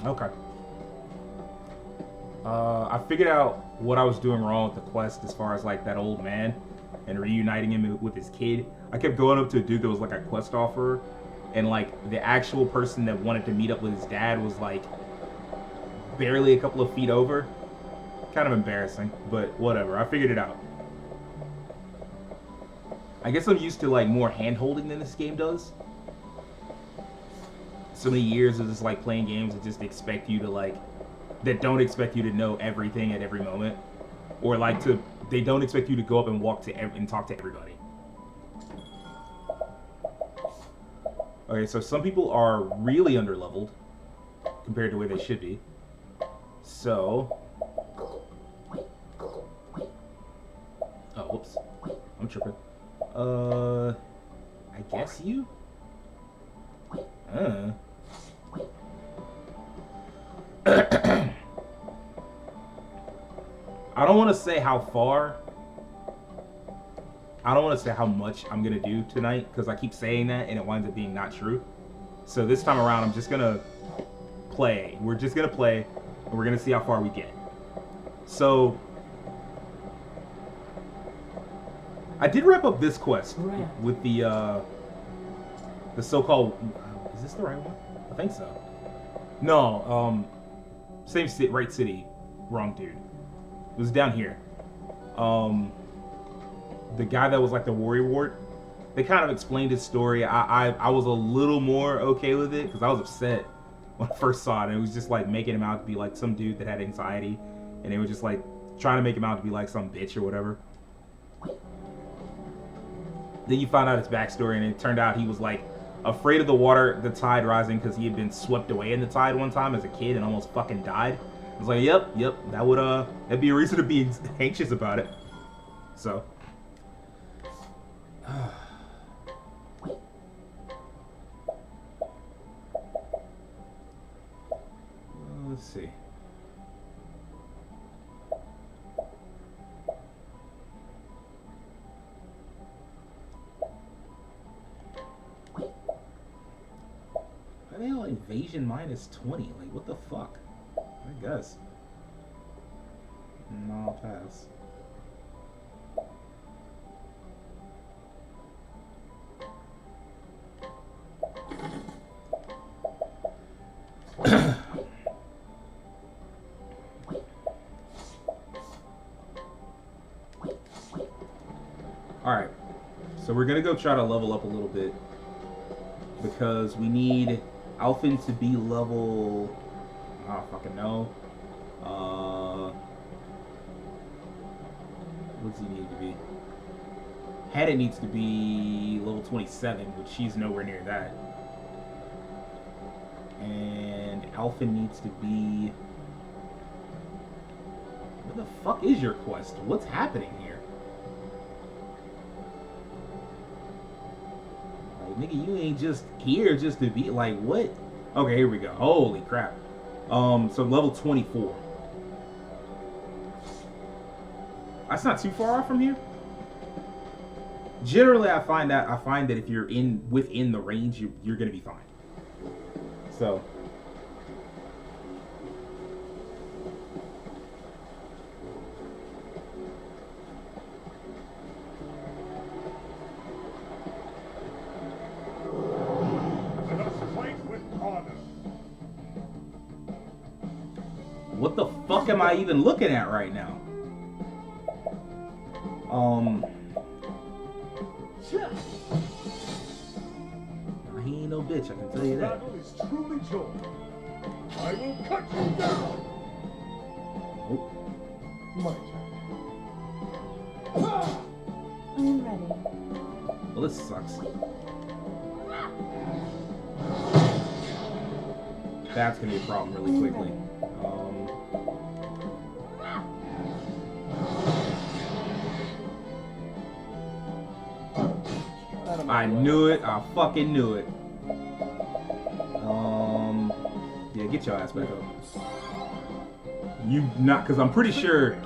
Okay. I figured out what I was doing wrong with the quest as far as like that old man and reuniting him with his kid. I kept going up to a dude that was like a quest offerer, and like the actual person that wanted to meet up with his dad was like barely a couple of feet over. Kind of embarrassing, but whatever. I figured it out. I guess I'm used to like more hand holding than this game does. So many years of just like playing games that just expect you to like that don't expect you to know everything at every moment, or like to they don't expect you to go up and walk to and talk to everybody. Okay, so some people are really underleveled compared to where they should be. So, oh, whoops, I'm tripping. I guess you. I don't want to say how far. I don't want to say how much I'm gonna do tonight because I keep saying that and it winds up being not true. So this time around, I'm just gonna play. We're just gonna play, and we're gonna see how far we get. So I did wrap up this quest with the so-called. Is this the right one? I think so. No, same city, right city, wrong dude. It was down here. The guy that was like the warrior ward, they kind of explained his story. I was a little more okay with it because I was upset when I first saw it. And it was just like making him out to be like some dude that had anxiety, and they were just like trying to make him out to be like some bitch or whatever. Then you find out his backstory, and it turned out he was like afraid of the water, the tide rising, because he had been swept away in the tide one time as a kid and almost fucking died. I was like, yep, that'd be a reason to be anxious about it. So. Let's see. Why the hell invasion minus 20? Like, what the fuck? I guess. No, I'll pass. Alright, so we're gonna go try to level up a little bit because we need Alphen to be level, I don't fucking know, what does he need to be? Hadit needs to be level 27, which she's nowhere near that. And Alphen needs to be, what the fuck is your quest? What's happening here? Nigga, you ain't just here just to be like, what? Okay, here we go. Holy crap. So level 24. That's not too far off from here. Generally, I find that if you're within the range, you're gonna be fine. So. What the fuck am I even looking at right now? He ain't no bitch, I can tell you that. Battle is truly joined. I will cut you down. Oh. My turn. I'm ready. Well, this sucks. That's gonna be a problem really quickly. I knew it. I fucking knew it. Yeah, get your ass back up. You not, because I'm pretty sure,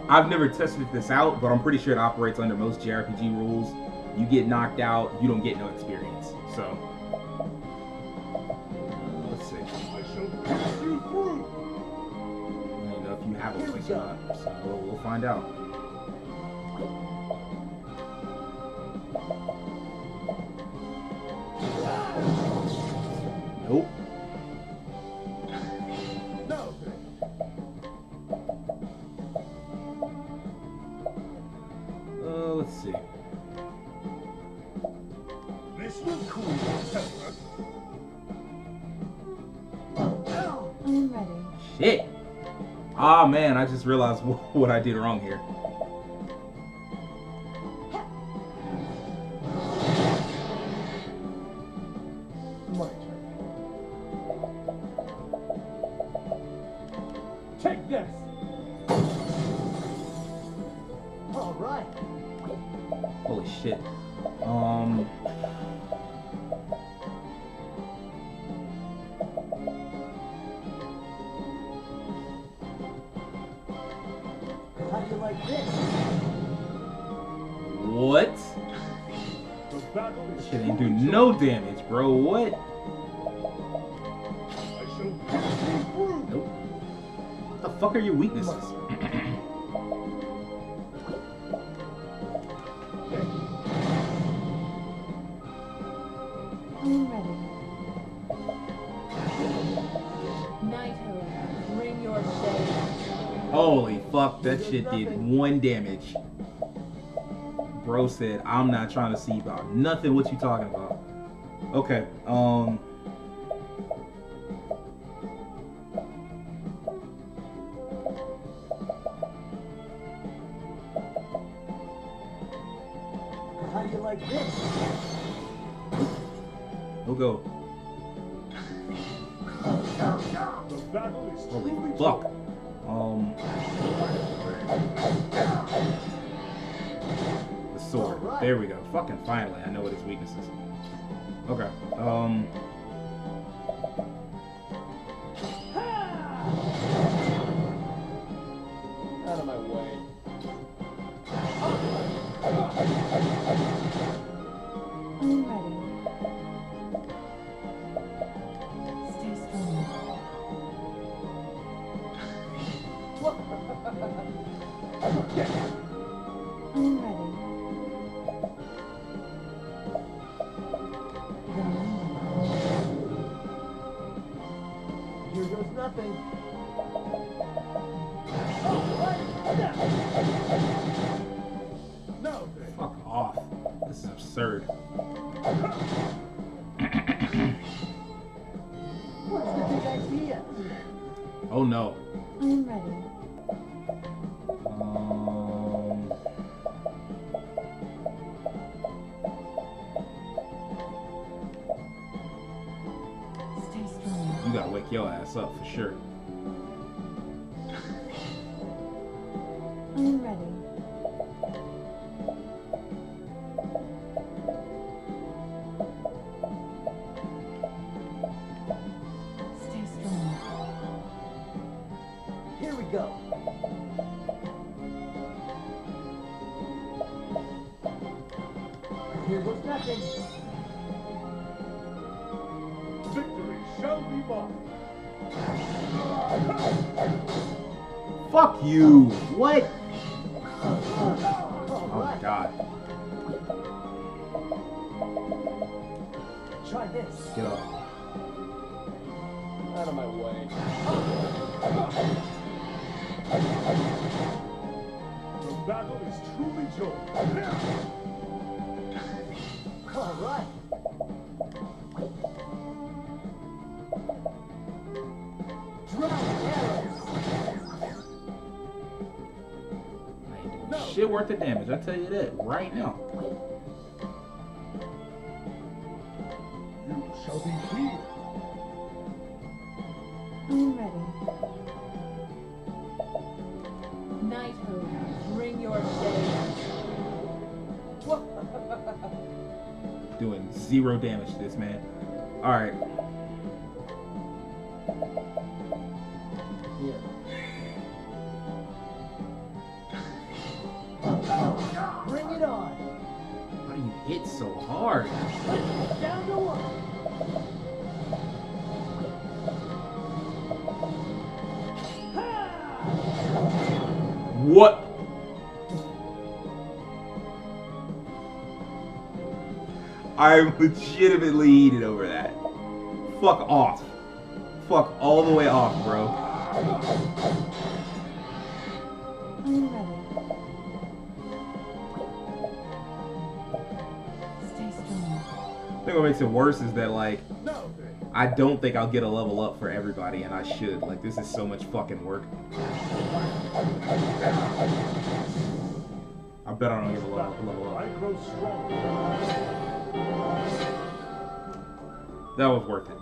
I've never tested this out, but I'm pretty sure it operates under most JRPG rules. You get knocked out, you don't get no experience. So, let's see. even have a weakness or not. So we'll find out. Nope. No. Let's see. This will cool your temper. I'm ready. Shit. Ah, man, I just realized what I did wrong here. My turn. Take this. All right. Holy shit. How do you like this? What? The battle is Shit ain't do no damage, bro. What? I shall pierce you through. Nope. What the fuck are your weaknesses? I'm ready. Knighthood, bring your shade. Holy fuck, that shit did 1 damage. Bro said, I'm not trying to see about nothing. What you talking about? Okay, How do you like this? we'll go. The battle is Holy truly fuck. The sword. There we go. Fucking finally, I know what his weakness is. Okay. out of my way. I'm ready. Stay strong. I'm ready. Here goes nothing. No. Fuck off. This is absurd. What's the big idea? Oh no. I'm ready. Stay strong. You gotta wake your ass up for sure. I'm ready. Stay strong. Here we go. Here goes nothing. Victory shall be mine. Fuck you. What? All Oh my right. god. Try this. Get up. Out of my way. The battle is truly joined. All right. Drop arrows. I ain't doing shit worth of damage. I tell you that right now. You shall be healed. I'm ready. Knighthood, bring your shade. Doing 0 damage to this man. Alright. Here. Bring it on. Why do you hit so hard? Down to 1. Ha! What? I'm legitimately heated over that. Fuck off. Fuck all the way off, bro. I'm ready. Stay strong. I think what makes it worse is that, like, No. I don't think I'll get a level up for everybody, and I should. Like, this is so much fucking work. I bet I don't get a level I up. grow stronger. That was worth it.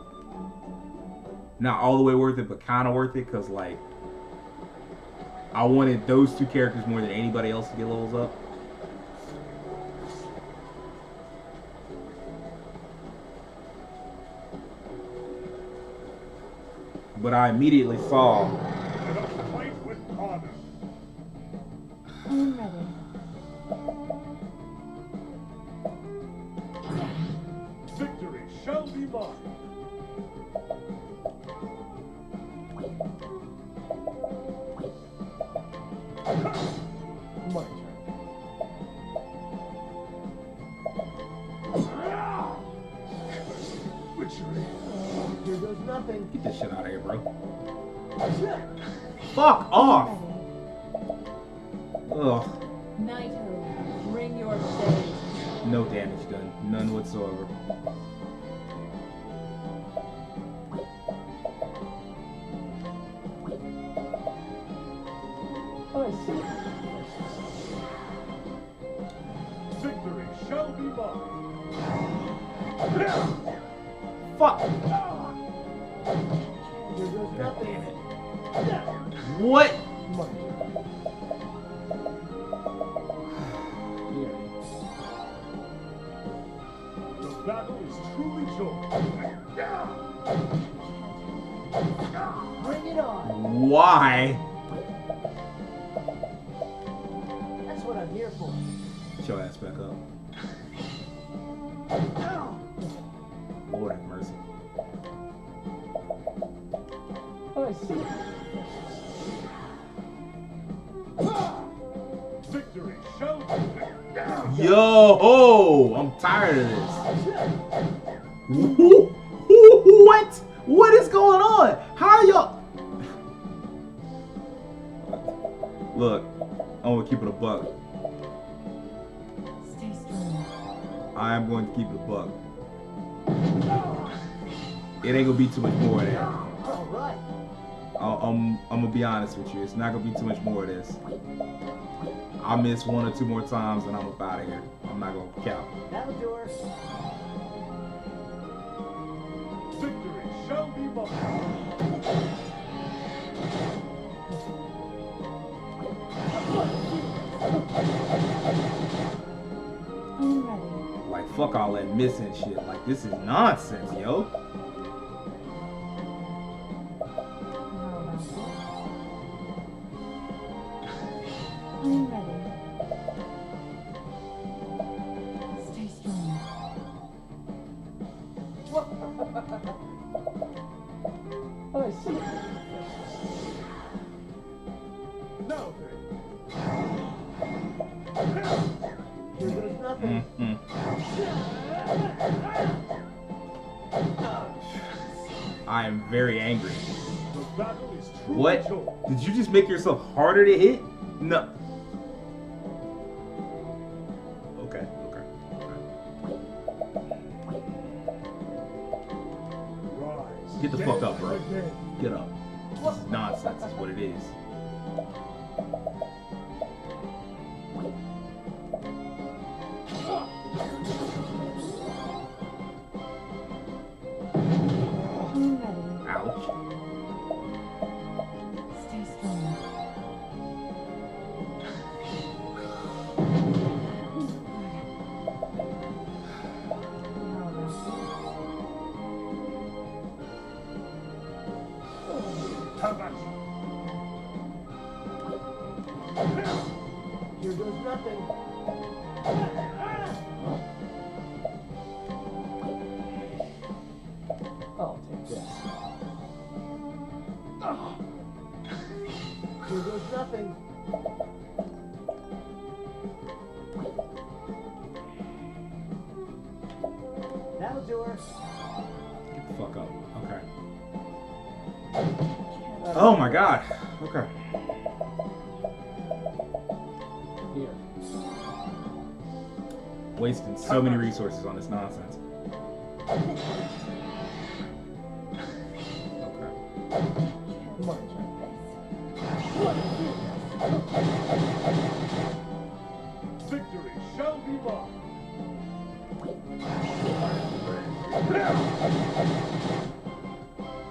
Not all the way worth it, but kind of worth it, because, like, I wanted those two characters more than anybody else to get levels up. But I immediately saw Let us fight with honor. I'm ready. Victory shall be mine. My turn. Witchery. Here goes nothing. get this shit out of here, bro. Fuck off! Ugh. Knighthood, bring your shade. No damage done. None whatsoever. I see. Victory shall be mine. Fuck! Here goes God nothing. damn it. What? My turn. Here. The battle is truly joined. Bring it on. Why? That's what I'm here for. Get your ass back up. Lord have mercy. I see. Victory shall be. Yo, I'm tired of this. What? What is going on? How are y'all? Look, I'm gonna keep it a buck. Stay strong. I am going to keep it a buck. It ain't gonna be too much more of that. All right. I'm gonna be honest with you. It's not gonna be too much more of this. I miss one or two more times and I'm up out of here. I'm not gonna count. That'll do her. Victory shall be mine. I'm ready. Like, fuck all that missing shit. Like, this is nonsense, yo. How about this? I'm ready. Stay strong. I see. Now then. Here goes nothing. I am very angry. The battle is truly What? joined. Did you just make yourself harder to hit? No. Okay. Rise. Get the fuck up, bro. and again. Get up. This is nonsense, is what it is. I'm ready. Ouch. Stay strong. How about this? How about you? Here goes nothing. I'll take this. Here goes nothing. That'll do her. Get the fuck up. Okay. Oh my god. Okay. Here. Wasting so many resources on this nonsense. Okay. Come on. Victory shall be mine.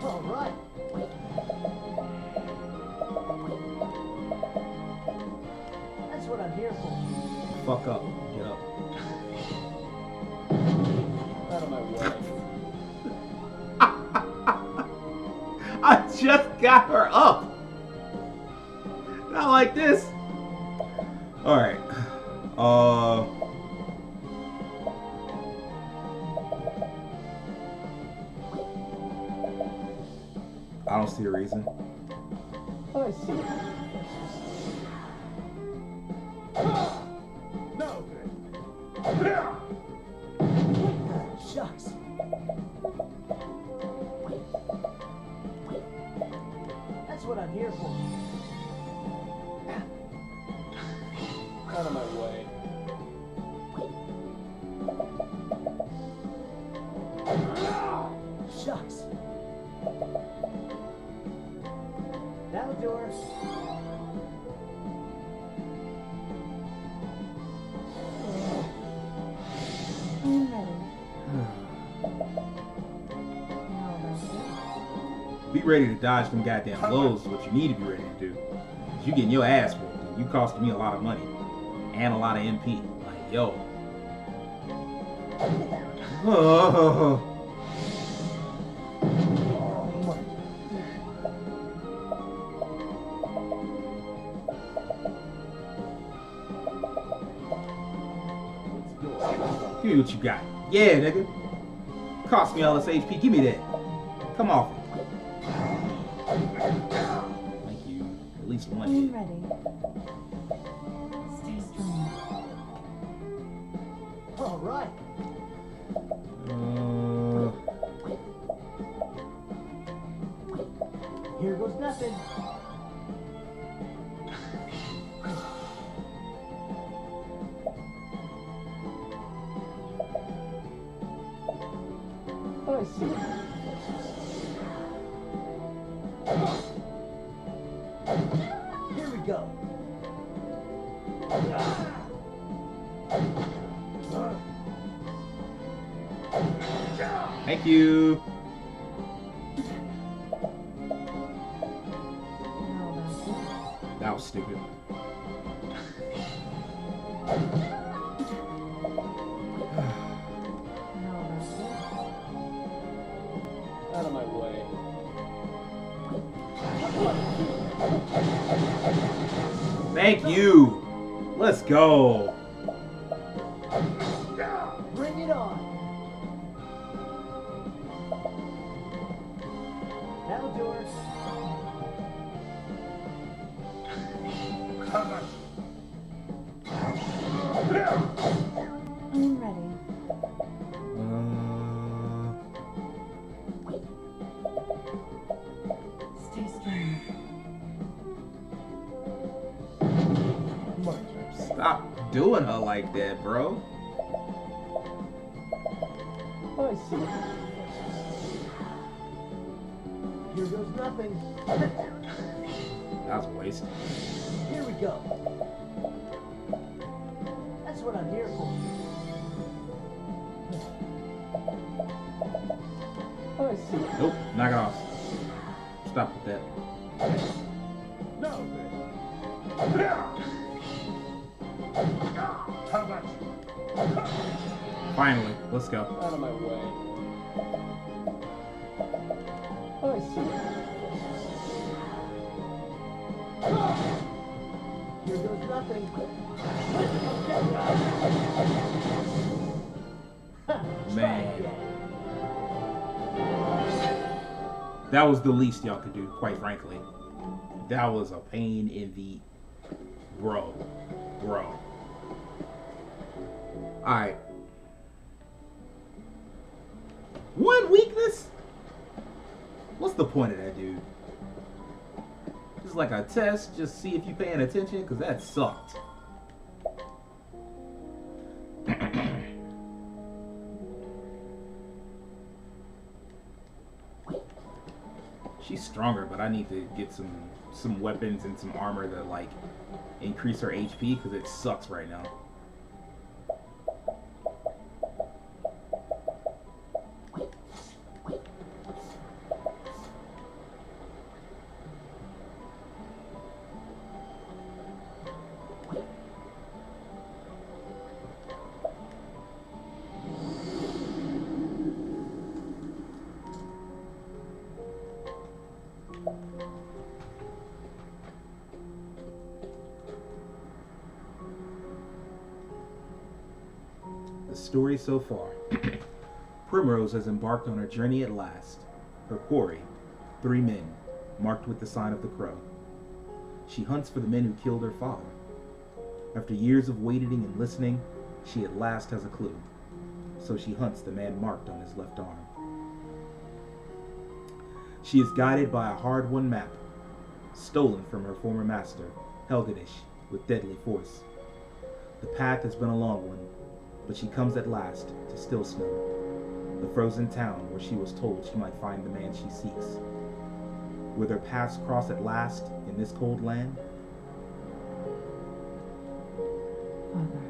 All right. That's what I'm here for. Fuck up. Get up. Out of my way. I just got her up. Not like this. Alright. I don't see a reason. Oh, I see. No, then. Shucks. That's what I'm here for. Out of my way. Shucks. That'll do her. I'm ready. Now ready. Be ready to dodge them goddamn blows is what you need to be ready to do. 'Cause you getting your ass whooped and you costing me a lot of money. And a lot of MP. Like, yo. Oh. Give me what you got. Yeah, nigga. Cost me all this HP. Give me that. Come off it. Thank you. At least one I'm hit. ready. Stay strong. All right. Here goes nothing. Oh, I see. Here we go. Thank you. Now ready. That was stupid. Now ready. Out of my way. Thank you. Let's go. Bring it on. That'll do her. How much? I'm ready. Stay strong. Stop doing her like that, bro. Oh, I see. Here goes nothing. That was a waste. Here we go. That's what I'm here for. Oh, I see. Nope. Knock it off. Stop with that. No, then. How much? Finally. Let's go. Out of my way. Oh, I see. Here goes nothing. Man. That was the least y'all could do, quite frankly. That was a pain in the Bro. Alright. One weakness? What's the point of that, dude? Just like a test, just see if you paying attention, because that sucked. She's stronger, but I need to get some weapons and some armor to like increase her HP because it sucks right now. The story so far. Primrose has embarked on her journey at last. Her quarry, 3 men, marked with the sign of the crow. She hunts for the men who killed her father. After years of waiting and listening, she at last has a clue. So she hunts the man marked on his left arm. She is guided by a hard-won map, stolen from her former master, Helgadish, with deadly force. The path has been a long one, but she comes at last to Still Snow, the frozen town where she was told she might find the man she seeks. Will their paths cross at last in this cold land? Father.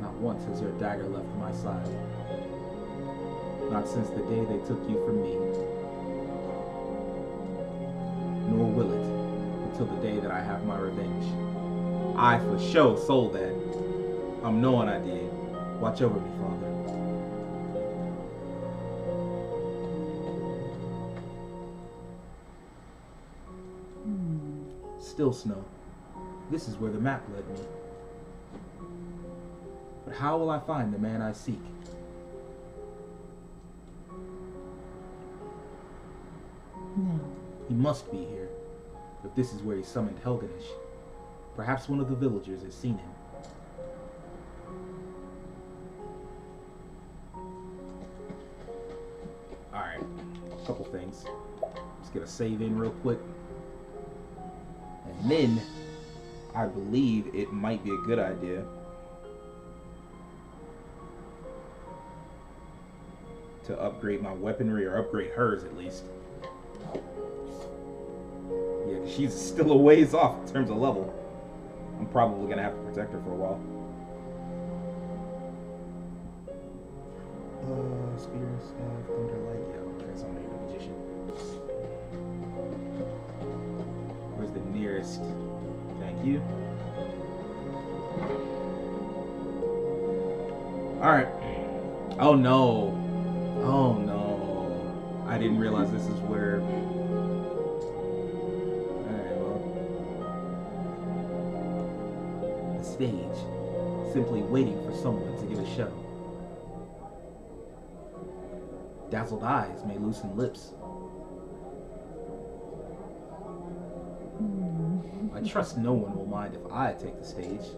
Not once has your dagger left my side. Not since the day they took you from me. Nor will it until the day that I have my revenge. I for sure sold that. I'm knowing I did. Watch over me, Father. Still Snow. This is where the map led me. But how will I find the man I seek? No. He must be here. If this is where he summoned Helganish. Perhaps one of the villagers has seen him. Alright, a couple things. Let's get a save in real quick. And then, I believe it might be a good idea to upgrade my weaponry, or upgrade hers at least. Yeah, 'cause she's still a ways off in terms of level. I'm probably going to have to protect her for a while. Spear, Staff, Thunder, Light. Yeah, okay, so I'm going to be a magician. Where's the nearest? Thank you. Alright. Oh no. Oh no. I didn't realize this is where... stage, simply waiting for someone to give a show. Dazzled eyes may loosen lips. I trust no one will mind if I take the stage.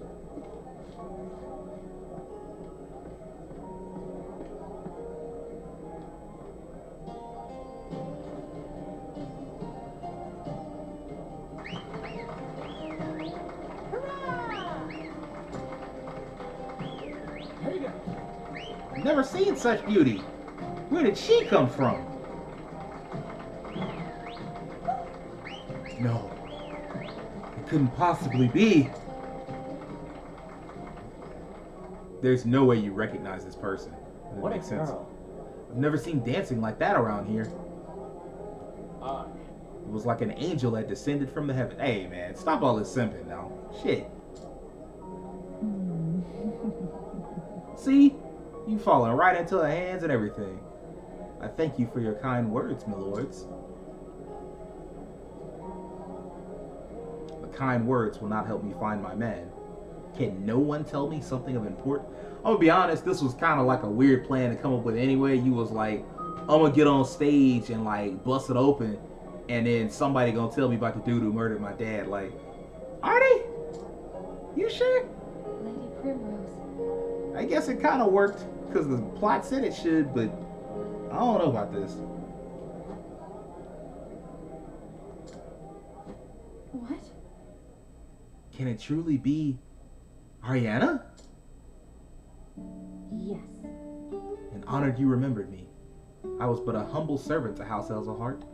Never seen such beauty. Where did she come from? No, it couldn't possibly be. There's no way you recognize this person. That What a makes sense. girl. I've never seen dancing like that around here. I It was like an angel that descended from the heaven. Hey man, stop all this simping now. Shit. See? You falling right into her hands and everything. I thank you for your kind words, my lords. But kind words will not help me find my man. Can no one tell me something of import? I'm gonna be honest, this was kind of like a weird plan to come up with anyway. You was like, I'm gonna get on stage and like bust it open and then somebody gonna tell me about the dude who murdered my dad. Like, are they? You sure? Lady Primrose. I guess it kind of worked because the plot said it should, but I don't know about this. What? Can it truly be Ariana? Yes. And honored you remembered me. I was but a humble servant to House Hazelheart.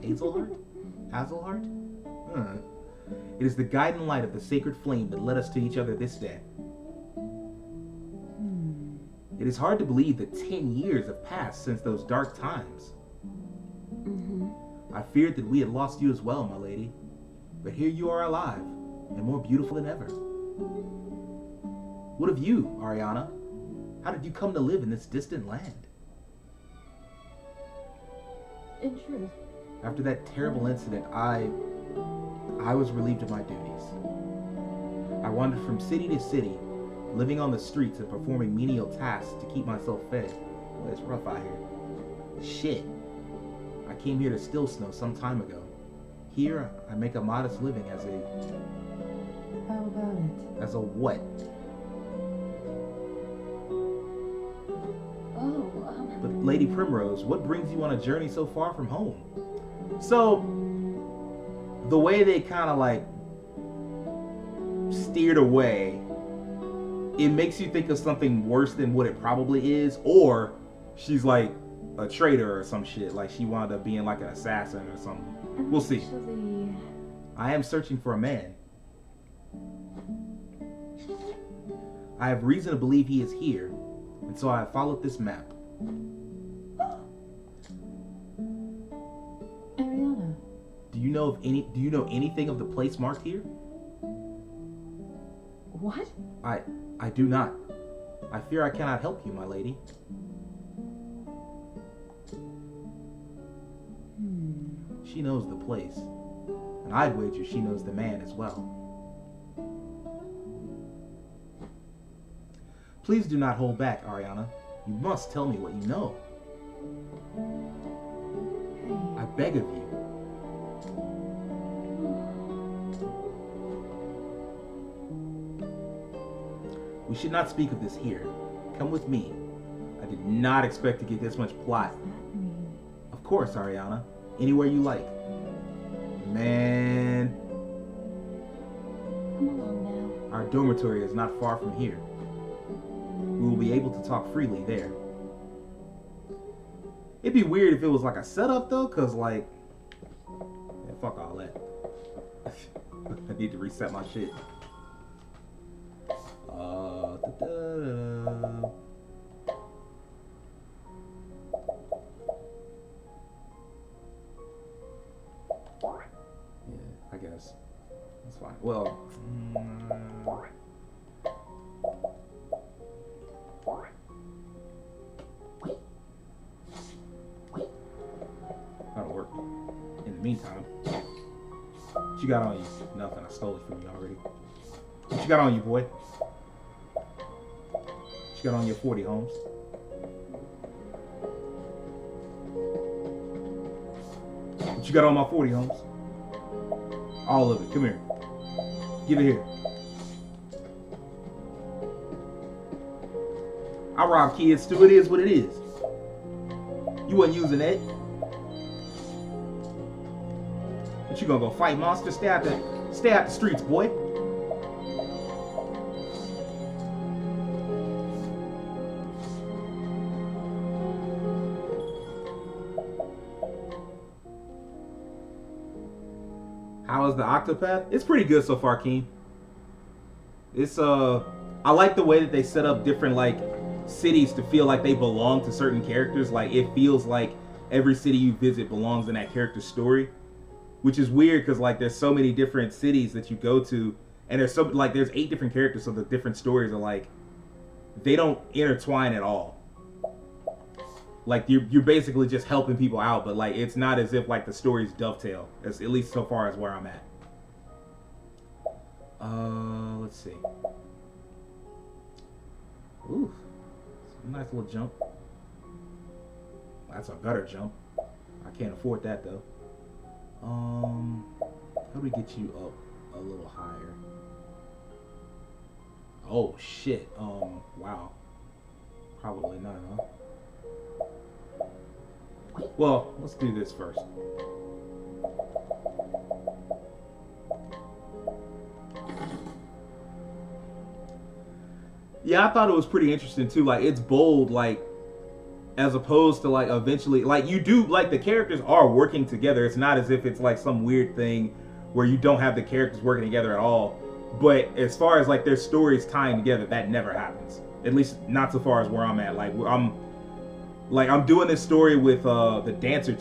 Hazelheart? Hazelheart? Huh. It is the guiding light of the sacred flame that led us to each other this day. It is hard to believe that 10 years have passed since those dark times. I feared that we had lost you as well, my lady. But here you are alive, and more beautiful than ever. What of you, Ariana? How did you come to live in this distant land? In truth. After that terrible incident, I was relieved of my duties. I wandered from city to city, living on the streets and performing menial tasks to keep myself fed. Well, it's rough out here. Shit. I came here to Still Snow some time ago. Here, I make a modest living as a... How about it? As a what? But Lady Primrose, what brings you on a journey so far from home? So, the way they kind of like steered away, it makes you think of something worse than what it probably is, or she's like a traitor or some shit, like she wound up being like an assassin or something. We'll see. Actually, I am searching for a man. I have reason to believe he is here, and so I have followed this map. Ariana. Do you know anything of the place marked here? what? I do not. I fear I cannot help you, my lady. She knows the place, and I'd wager she knows the man as well. Please do not hold back, Ariana. You must tell me what you know. I beg of you. We should not speak of this here. Come with me. I did not expect to get this much plot. Of course, Ariana. Anywhere you like. Man. Come along now. Our dormitory is not far from here. We will be able to talk freely there. It'd be weird if it was like a setup though, cause like, yeah, fuck all that. I need to reset my shit. Yeah, I guess that's fine. Well. That'll work. In the meantime, what you got on you? Nothing. I stole it from you already. What you got on you, boy? What you got on your 40, Holmes? What you got on my 40, Holmes? All of it. Come here. Give it here. I rob kids too. It is what it is. You wasn't using that. But you gonna go fight monsters? Stay out the streets, boy. How is the Octopath? It's pretty good so far, Keen. It's I like the way that they set up different like cities to feel like they belong to certain characters. Like it feels like every city you visit belongs in that character's story, which is weird because like there's so many different cities that you go to, and there's there's 8 different characters, so the different stories are like they don't intertwine at all. Like you're basically just helping people out, but like it's not as if like the stories dovetail. At least so far as where I'm at. Let's see. Ooh, nice little jump. That's a better jump. I I can't afford that though. How do we get you up a little higher? Oh shit. Wow. Probably not, huh? Well, let's do this first. Yeah, I thought it was pretty interesting too. Like, it's bold, like, as opposed to like eventually, like, you do, like, the characters are working together. It's not as if it's like some weird thing where you don't have the characters working together at all. But as far as like their stories tying together, that never happens. At least not so far as where I'm at. I'm doing this story with the dancer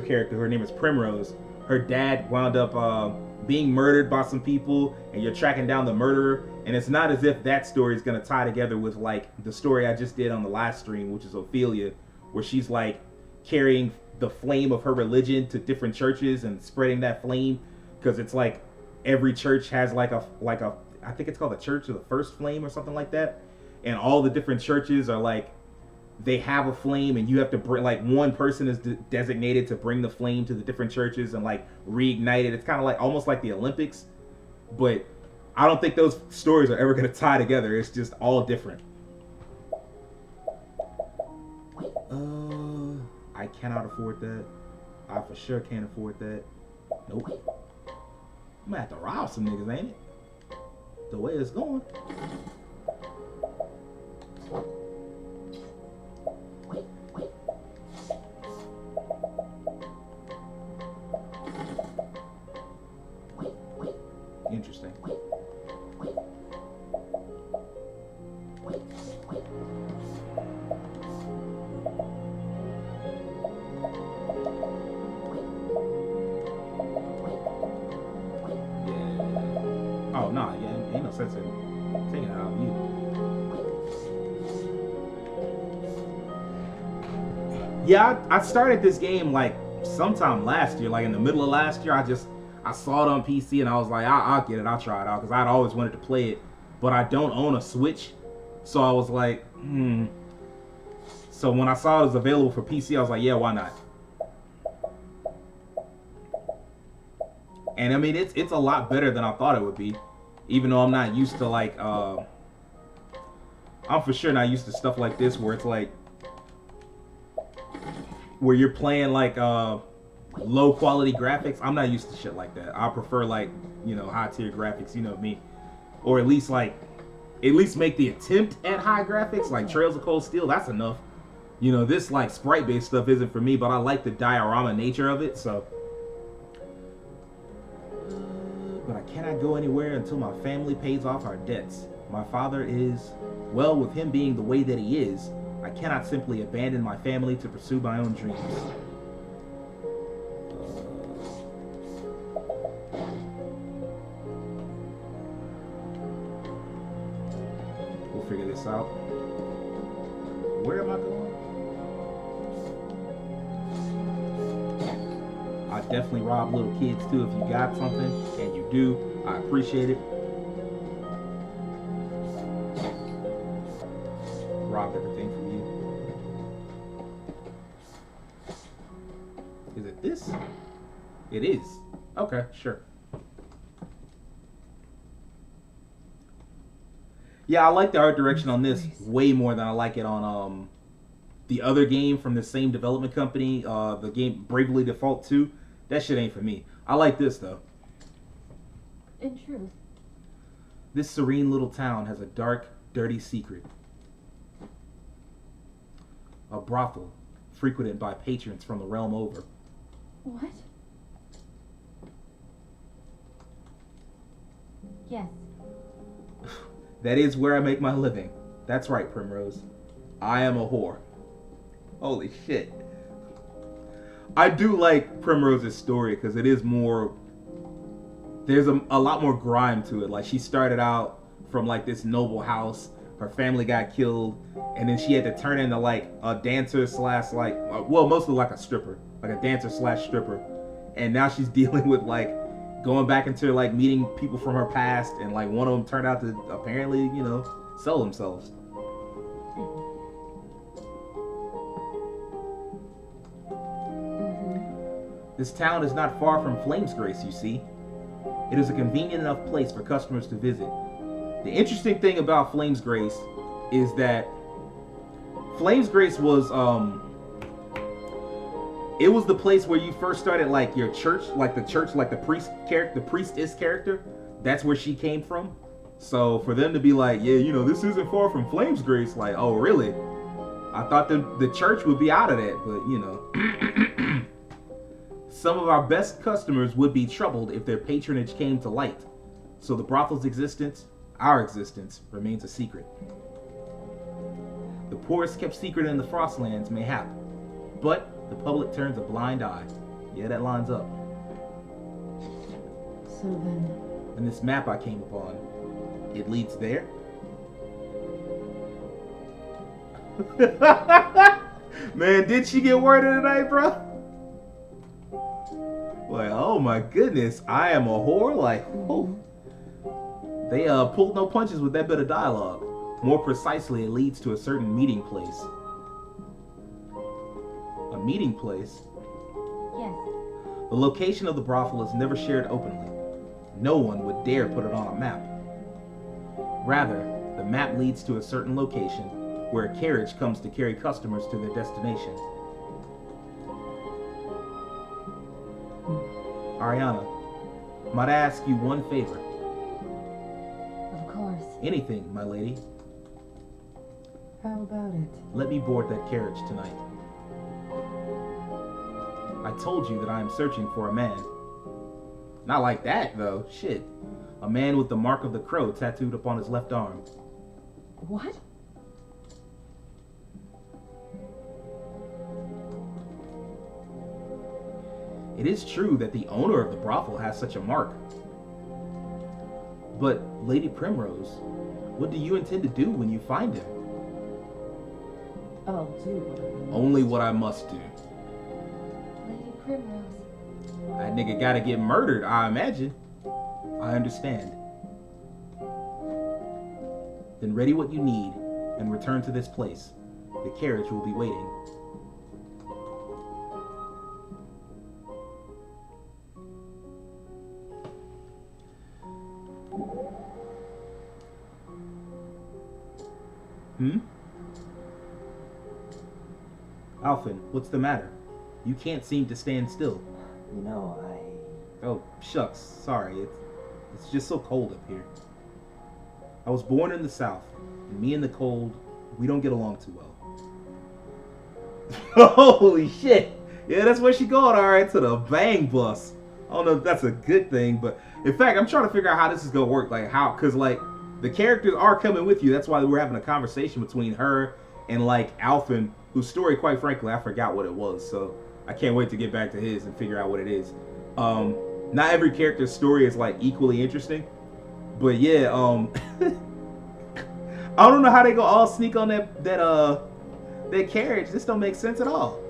character. Her name is Primrose. Her dad wound up being murdered by some people, and you're tracking down the murderer. And it's not as if that story is gonna tie together with like the story I just did on the last stream, which is Ophelia, where she's like carrying the flame of her religion to different churches and spreading that flame, because it's like every church has like a I think it's called the Church of the First Flame or something like that, and all the different churches are like, they have a flame, and you have to bring, like, one person is designated to bring the flame to the different churches and like reignite it. It's kind of like almost like the Olympics, but I don't think those stories are ever going to tie together. It's just all different. I cannot afford that. I for sure can't afford that. Nope. I'm gonna have to rob some niggas, ain't it? The way it's going. Interesting. Oh, nah, yeah, ain't no sense in taking it out of you. Yeah, I started this game like sometime last year, like in the middle of last year. I saw it on PC and I was like, I'll get it, I'll try it out, because I'd always wanted to play it, but I don't own a Switch, so I was like, So when I saw it was available for PC, I was like, yeah, why not? And I mean, it's a lot better than I thought it would be, even though I'm not used to like, I'm for sure not used to stuff like this where it's like, where you're playing like low quality graphics. I'm not used to shit like that. I prefer like, high tier graphics, you know me, or at least make the attempt at high graphics, like Trails of Cold Steel. That's enough. This like sprite based stuff isn't for me, but I like the diorama nature of it, so. But I cannot go anywhere until my family pays off our debts. My father is, well, with him being the way that he is, I cannot simply abandon my family to pursue my own dreams. We'll figure this out. Where am I going? I definitely rob little kids too. If you got something, and you do, I appreciate it. Robbed everything from you. Is it this? It is. Okay, sure. Yeah, I like the art direction on this way more than I like it on the other game from the same development company, the game Bravely Default 2. That shit ain't for me. I like this though. In truth, this serene little town has a dark, dirty secret. A brothel frequented by patrons from the realm over. what? Yes. That is where I make my living. That's right, Primrose. I am a whore. Holy shit. I do like Primrose's story because it is more, there's a lot more grime to it. Like, she started out from like this noble house, her family got killed, and then she had to turn into like a dancer slash like, well, mostly like a stripper, like a dancer slash stripper. And now she's dealing with like going back into like meeting people from her past, and like one of them turned out to apparently, sell themselves. This town is not far from Flamesgrace, you see. It is a convenient enough place for customers to visit. The interesting thing about Flamesgrace is that Flamesgrace was it was the place where you first started like your church, like the priest character, the priestess character. That's where she came from. So for them to be like, yeah, you know, this isn't far from Flamesgrace, like, oh really? I thought the church would be out of that, but you know. Some of our best customers would be troubled if their patronage came to light. So the brothel's existence, our existence, remains a secret. The poorest kept secret in the Frostlands, mayhap, but the public turns a blind eye. Yeah, that lines up. So then, And this map I came upon, it leads there? Man, did she get worded tonight, bro? Like, oh my goodness, I am a whore? Like, oh. They pulled no punches with that bit of dialogue. More precisely, it leads to a certain meeting place. A meeting place? Yes. The location of the brothel is never shared openly. No one would dare put it on a map. Rather, the map leads to a certain location where a carriage comes to carry customers to their destination. Ariana, might I ask you one favor? Of course. Anything, my lady. how about it? Let me board that carriage tonight. I told you that I am searching for a man. Not like that, though. Shit. A man with the mark of the crow tattooed upon his left arm. What? It is true that the owner of the brothel has such a mark. But, Lady Primrose, what do you intend to do when you find him? I'll do Only what I must do. Lady Primrose. That nigga gotta get murdered, I imagine. I understand. Then ready what you need and return to this place. The carriage will be waiting. Alphen, what's the matter? You can't seem to stand still. You know, Oh, shucks. Sorry. It's just so cold up here. I was born in the South, and me and the cold, we don't get along too well. Holy shit! Yeah, that's where she going, alright, to the bang bus. I don't know if that's a good thing, but in fact, I'm trying to figure out how this is gonna work. Like, how, because, like, the characters are coming with you. That's why we're having a conversation between her and, like, Alphen, whose story, quite frankly, I forgot what it was. So I can't wait to get back to his and figure out what it is. Not every character's story is, like, equally interesting. But, yeah, I don't know how they go all sneak on that carriage. This don't make sense at all.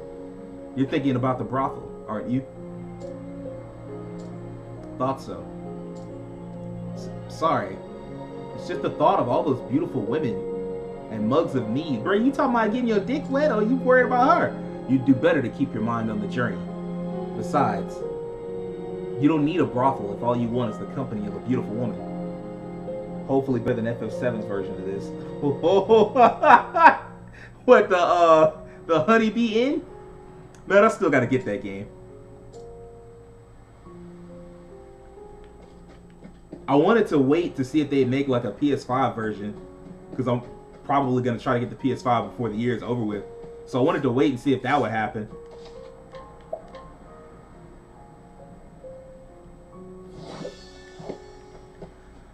You're thinking about the brothel, aren't you? Thought so. Sorry. It's just the thought of all those beautiful women and mugs of mead. Bro, you talking about getting your dick wet or you worried about her? You'd do better to keep your mind on the journey. Besides, you don't need a brothel if all you want is the company of a beautiful woman. Hopefully better than FF7's version of this. What, the Honeybee Inn? Man, I still gotta get that game. I wanted to wait to see if they'd make like a PS5 version, because I'm probably gonna try to get the PS5 before the year is over with. So I wanted to wait and see if that would happen.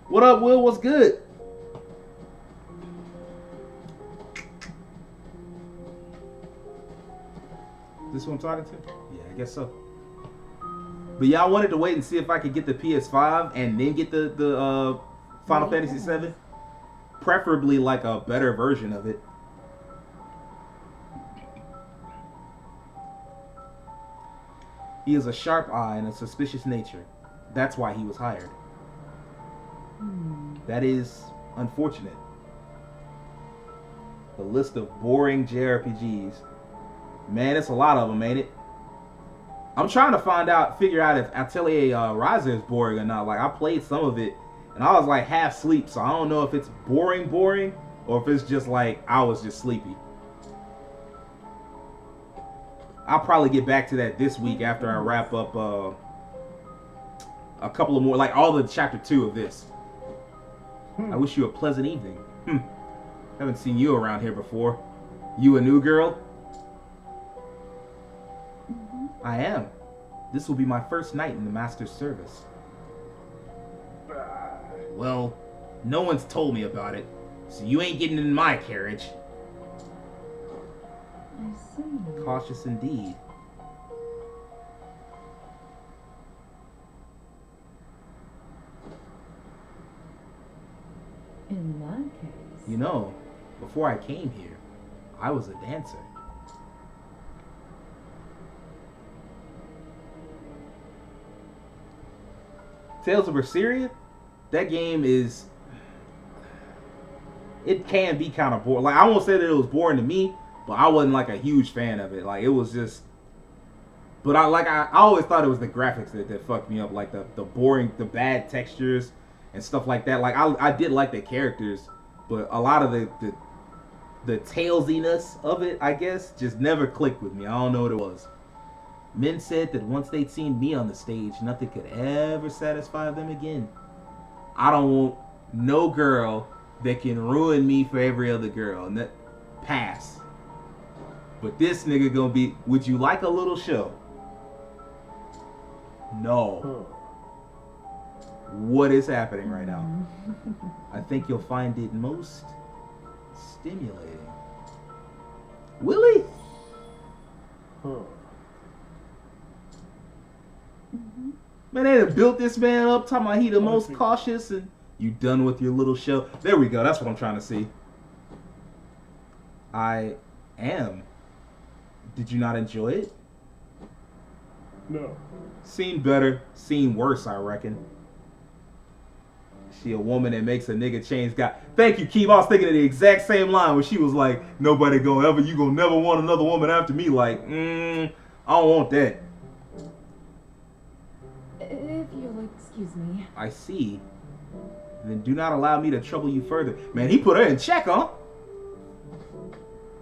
What up, Will? What's good? Is this who I'm talking to? Yeah, I guess so. But yeah, I wanted to wait and see if I could get the PS5 and then get the Final Fantasy VII. Preferably like a better version of it. He has a sharp eye and a suspicious nature. That's why he was hired. That is unfortunate. The list of boring JRPGs. Man, it's a lot of them, ain't it? I'm trying to figure out if Atelier Ryza is boring or not. Like, I played some of it, and I was like half asleep, so I don't know if it's boring, or if it's just like I was just sleepy. I'll probably get back to that this week after I wrap up a couple of more, like all the chapter 2 of this. I wish you a pleasant evening. Haven't seen you around here before. You a new girl? I am. This will be my first night in the Master's service. Well, no one's told me about it, so you ain't getting in my carriage. I see. Cautious indeed. In that case. You know, before I came here, I was a dancer. Tales of Berseria? That game is... It can be kind of boring. Like, I won't say that it was boring to me, but I wasn't like a huge fan of it. Like, it was just... But I always thought it was the graphics that fucked me up. Like, the boring, the bad textures and stuff like that. Like, I did like the characters, but a lot of the talesiness of it, I guess, just never clicked with me. I don't know what it was. Men said that once they'd seen me on the stage, nothing could ever satisfy them again. I don't want no girl that can ruin me for every other girl. And that pass. But this nigga gonna be, would you like a little show? No. What is happening right now? I think you'll find it most stimulating. Willie? Man, they done built this man up, talking about he the most cautious, and you done with your little show. There we go, that's what I'm trying to see. I am. Did you not enjoy it? No. Seen better, seen worse, I reckon. She a woman that makes a nigga change God. Thank you, Keem. I was thinking of the exact same line where she was like, nobody gonna ever, you gonna never want another woman after me. Like, I don't want that. If you'll excuse me. I see. Then do not allow me to trouble you further. Man, he put her in check, huh?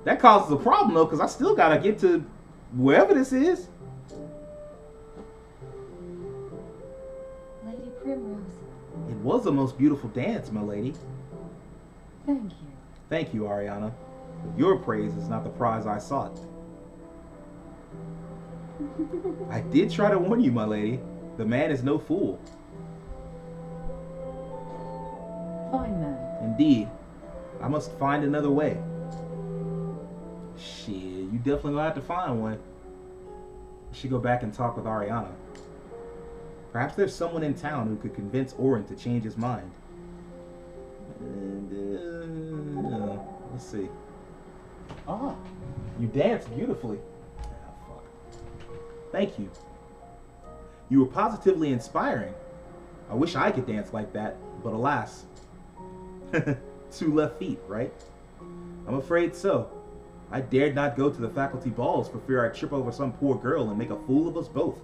That causes a problem, though, because I still gotta get to wherever this is. Lady Primrose. It was a most beautiful dance, my lady. Thank you. Thank you, Ariana. But your praise is not the prize I sought. I did try to warn you, my lady. The man is no fool. Fine then. Indeed. I must find another way. Shit, you definitely gonna have to find one. I should go back and talk with Ariana. Perhaps there's someone in town who could convince Orin to change his mind. Let's see. Ah, you dance beautifully. Ah, fuck. Thank you. You were positively inspiring. I wish I could dance like that, but alas. 2 left feet, right? I'm afraid so. I dared not go to the faculty balls for fear I'd trip over some poor girl and make a fool of us both.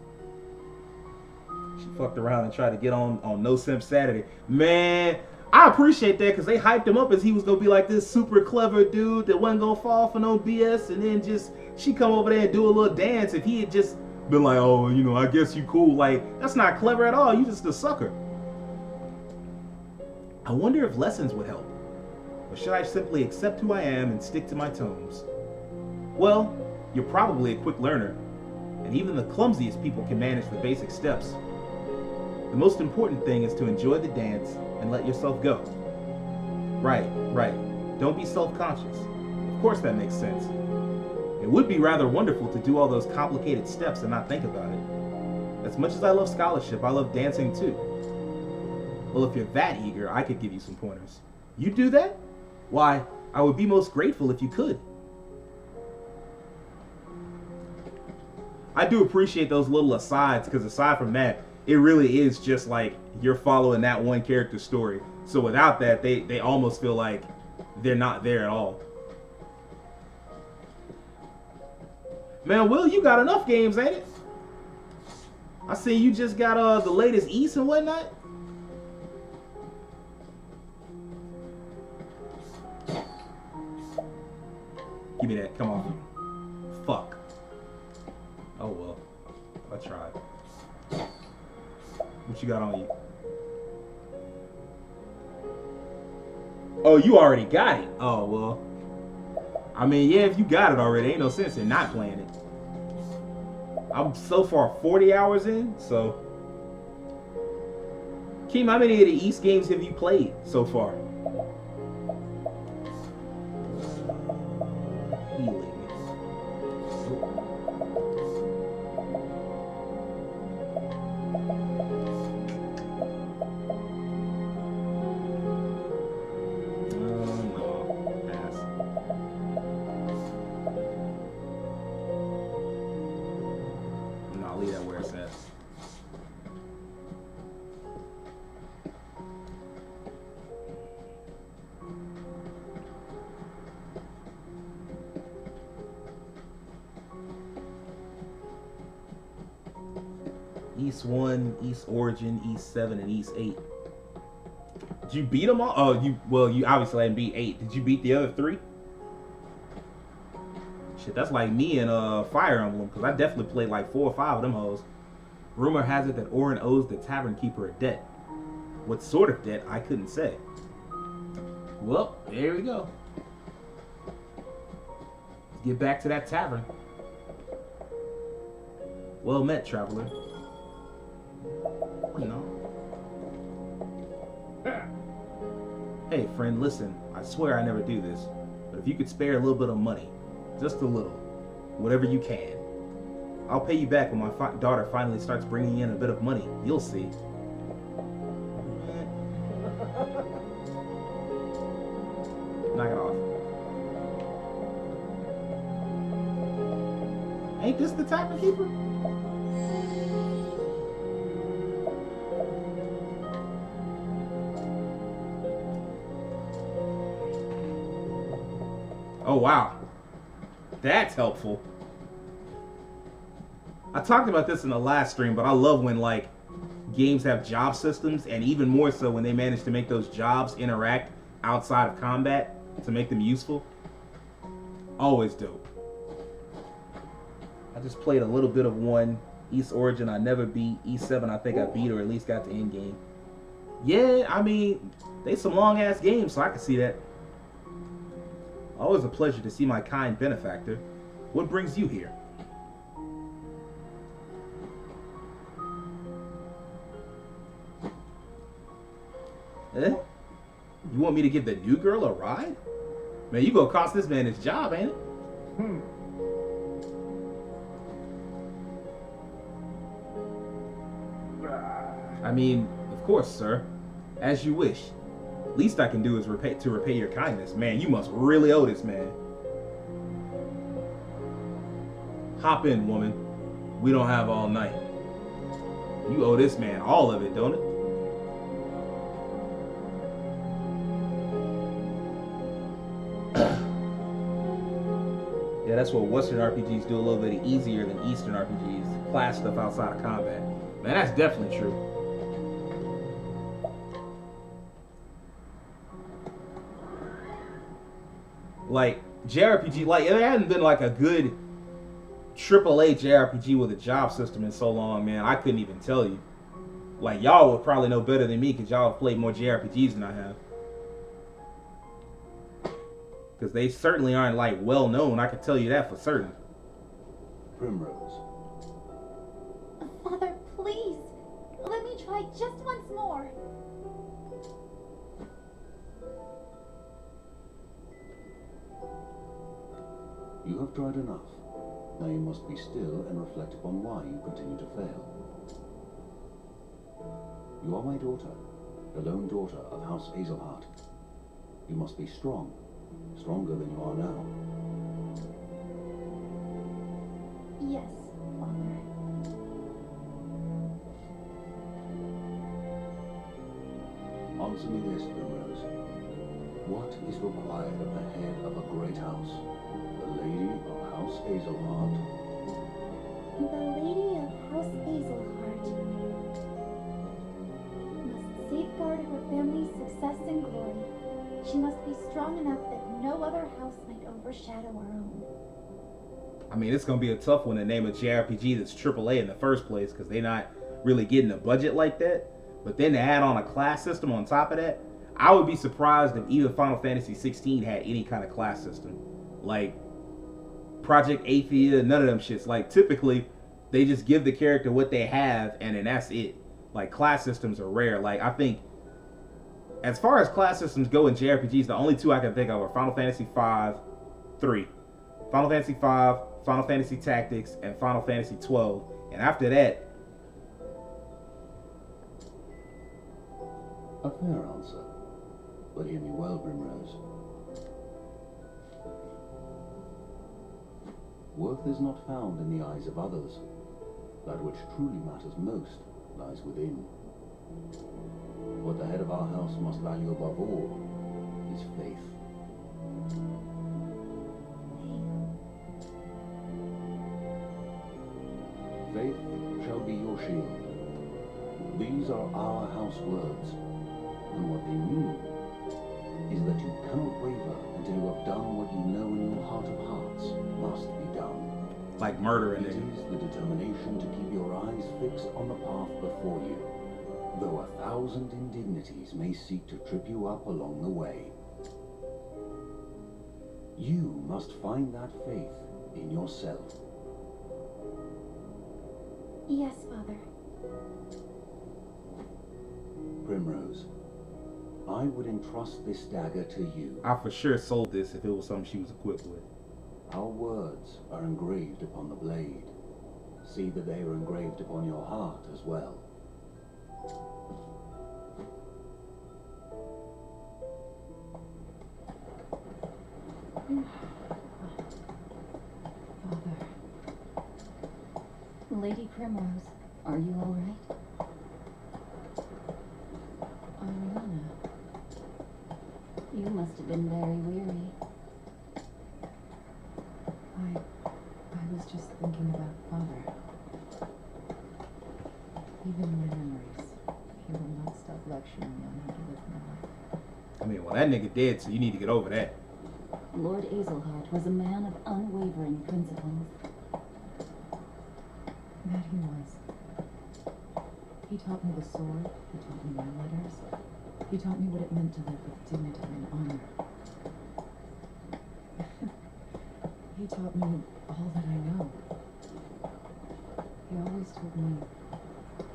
She fucked around and tried to get on No Simp Saturday. Man, I appreciate that because they hyped him up as he was going to be like this super clever dude that wasn't going to fall for no BS, and then just, she come over there and do a little dance. If he had just been like, oh, you know, I guess you cool. Like, that's not clever at all. You just a sucker. I wonder if lessons would help. Or should I simply accept who I am and stick to my tomes? Well, you're probably a quick learner, and even the clumsiest people can manage the basic steps. The most important thing is to enjoy the dance and let yourself go. Right. Don't be self-conscious. Of course that makes sense. It would be rather wonderful to do all those complicated steps and not think about it. As much as I love scholarship, I love dancing too. Well, if you're that eager, I could give you some pointers. You do that? Why, I would be most grateful if you could. I do appreciate those little asides, because aside from that, it really is just like you're following that one character's story. So without that, they almost feel like they're not there at all. Man, Will, you got enough games, ain't it? I see you just got the latest East and whatnot. Give me that. Come on. Fuck. Oh well. I tried. What you got on you? Oh, you already got it. Oh well. I mean, yeah, if you got it already, ain't no sense in not playing it. I'm so far 40 hours in, so. Keem, how many of the East games have you played so far? Healing. No. Pass. No, I'll leave that where it's at. East 1, East Origin, East 7, and East 8. Did you beat them all? Oh, you obviously hadn't beat 8. Did you beat the other 3? Shit, that's like me and Fire Emblem, because I definitely played like 4 or 5 of them hoes. Rumor has it that Orin owes the tavern keeper a debt. What sort of debt, I couldn't say. Well, there we go. Let's get back to that tavern. Well met, traveler. You know. Hey, friend, listen. I swear I never do this. But if you could spare a little bit of money, just a little, whatever you can, I'll pay you back when my daughter finally starts bringing in a bit of money. You'll see. Knock it off. Ain't this the tavern keeper? Oh, wow. That's helpful. I talked about this in the last stream, but I love when, like, games have job systems, and even more so when they manage to make those jobs interact outside of combat to make them useful. Always dope. I just played a little bit of 1. East Origin I never beat. East 7 I think I beat, or at least got the end game. Yeah, I mean, they some long-ass games, so I can see that. Always a pleasure to see my kind benefactor. What brings you here? Eh? You want me to give the new girl a ride? Man, you gonna cost this man his job, ain't it? I mean, of course, sir. As you wish. Least I can do is repay your kindness. Man, you must really owe this man. Hop in, woman. We don't have all night. You owe this man all of it, don't it? Yeah, that's what Western RPGs do a little bit easier than Eastern RPGs. Class stuff outside of combat. Man, that's definitely true. Like, JRPG, like, there hadn't been like a good AAA JRPG with a job system in so long, man. I couldn't even tell you. Like, y'all would probably know better than me because y'all have played more JRPGs than I have. Because they certainly aren't, like, well known. I can tell you that for certain. Primrose. Father, please. Let me try just once more. You have tried enough. Now you must be still and reflect upon why you continue to fail. You are my daughter, the lone daughter of House Hazelheart. You must be strong, stronger than you are now. Yes, Father. Answer me this, Primrose. What is required of the head of a great house? The Lady of House Hazelheart. The Lady of House Hazelheart overshadow our own. I mean, it's gonna be a tough one to name a JRPG that's AAA in the first place because they're not really getting a budget like that. But then to add on a class system on top of that, I would be surprised if even Final Fantasy 16 had any kind of class system. Like Project Athia, none of them shits. Like typically, they just give the character what they have and then that's it. Like class systems are rare. Like I think, as far as class systems go in JRPGs, the only two I can think of are Final Fantasy V, Final Fantasy V, Final Fantasy Tactics, and Final Fantasy 12. And after that, A fair answer. But hear me well, Primrose. Worth is not found in the eyes of others. That which truly matters most lies within. What the head of our house must value above all is faith. Faith shall be your shield. These are our house words, and what they mean is that you cannot waver until you have done what you know in your heart of hearts must be done. like murder and It is the determination to keep your eyes fixed on the path before you, though 1,000 indignities may seek to trip you up along the way. You must find that faith in yourself. Yes, Father. Primrose, I would entrust this dagger to you. I for sure sold this if it was something she was equipped with. Our words are engraved upon the blade. See that they are engraved upon your heart as well. Father. Lady Primrose, are you all right? Ariana. You must have been very weary. I was just thinking about Father. Even in my memories, he will not stop lecturing me on how to live my life. I mean, well, that nigga dead, so you need to get over that. Lord Azelhart was a man of unwavering principles. That he was. He taught me the sword, he taught me my letters, he taught me what it meant to live with dignity and honor. He taught me all that I know. He always told me,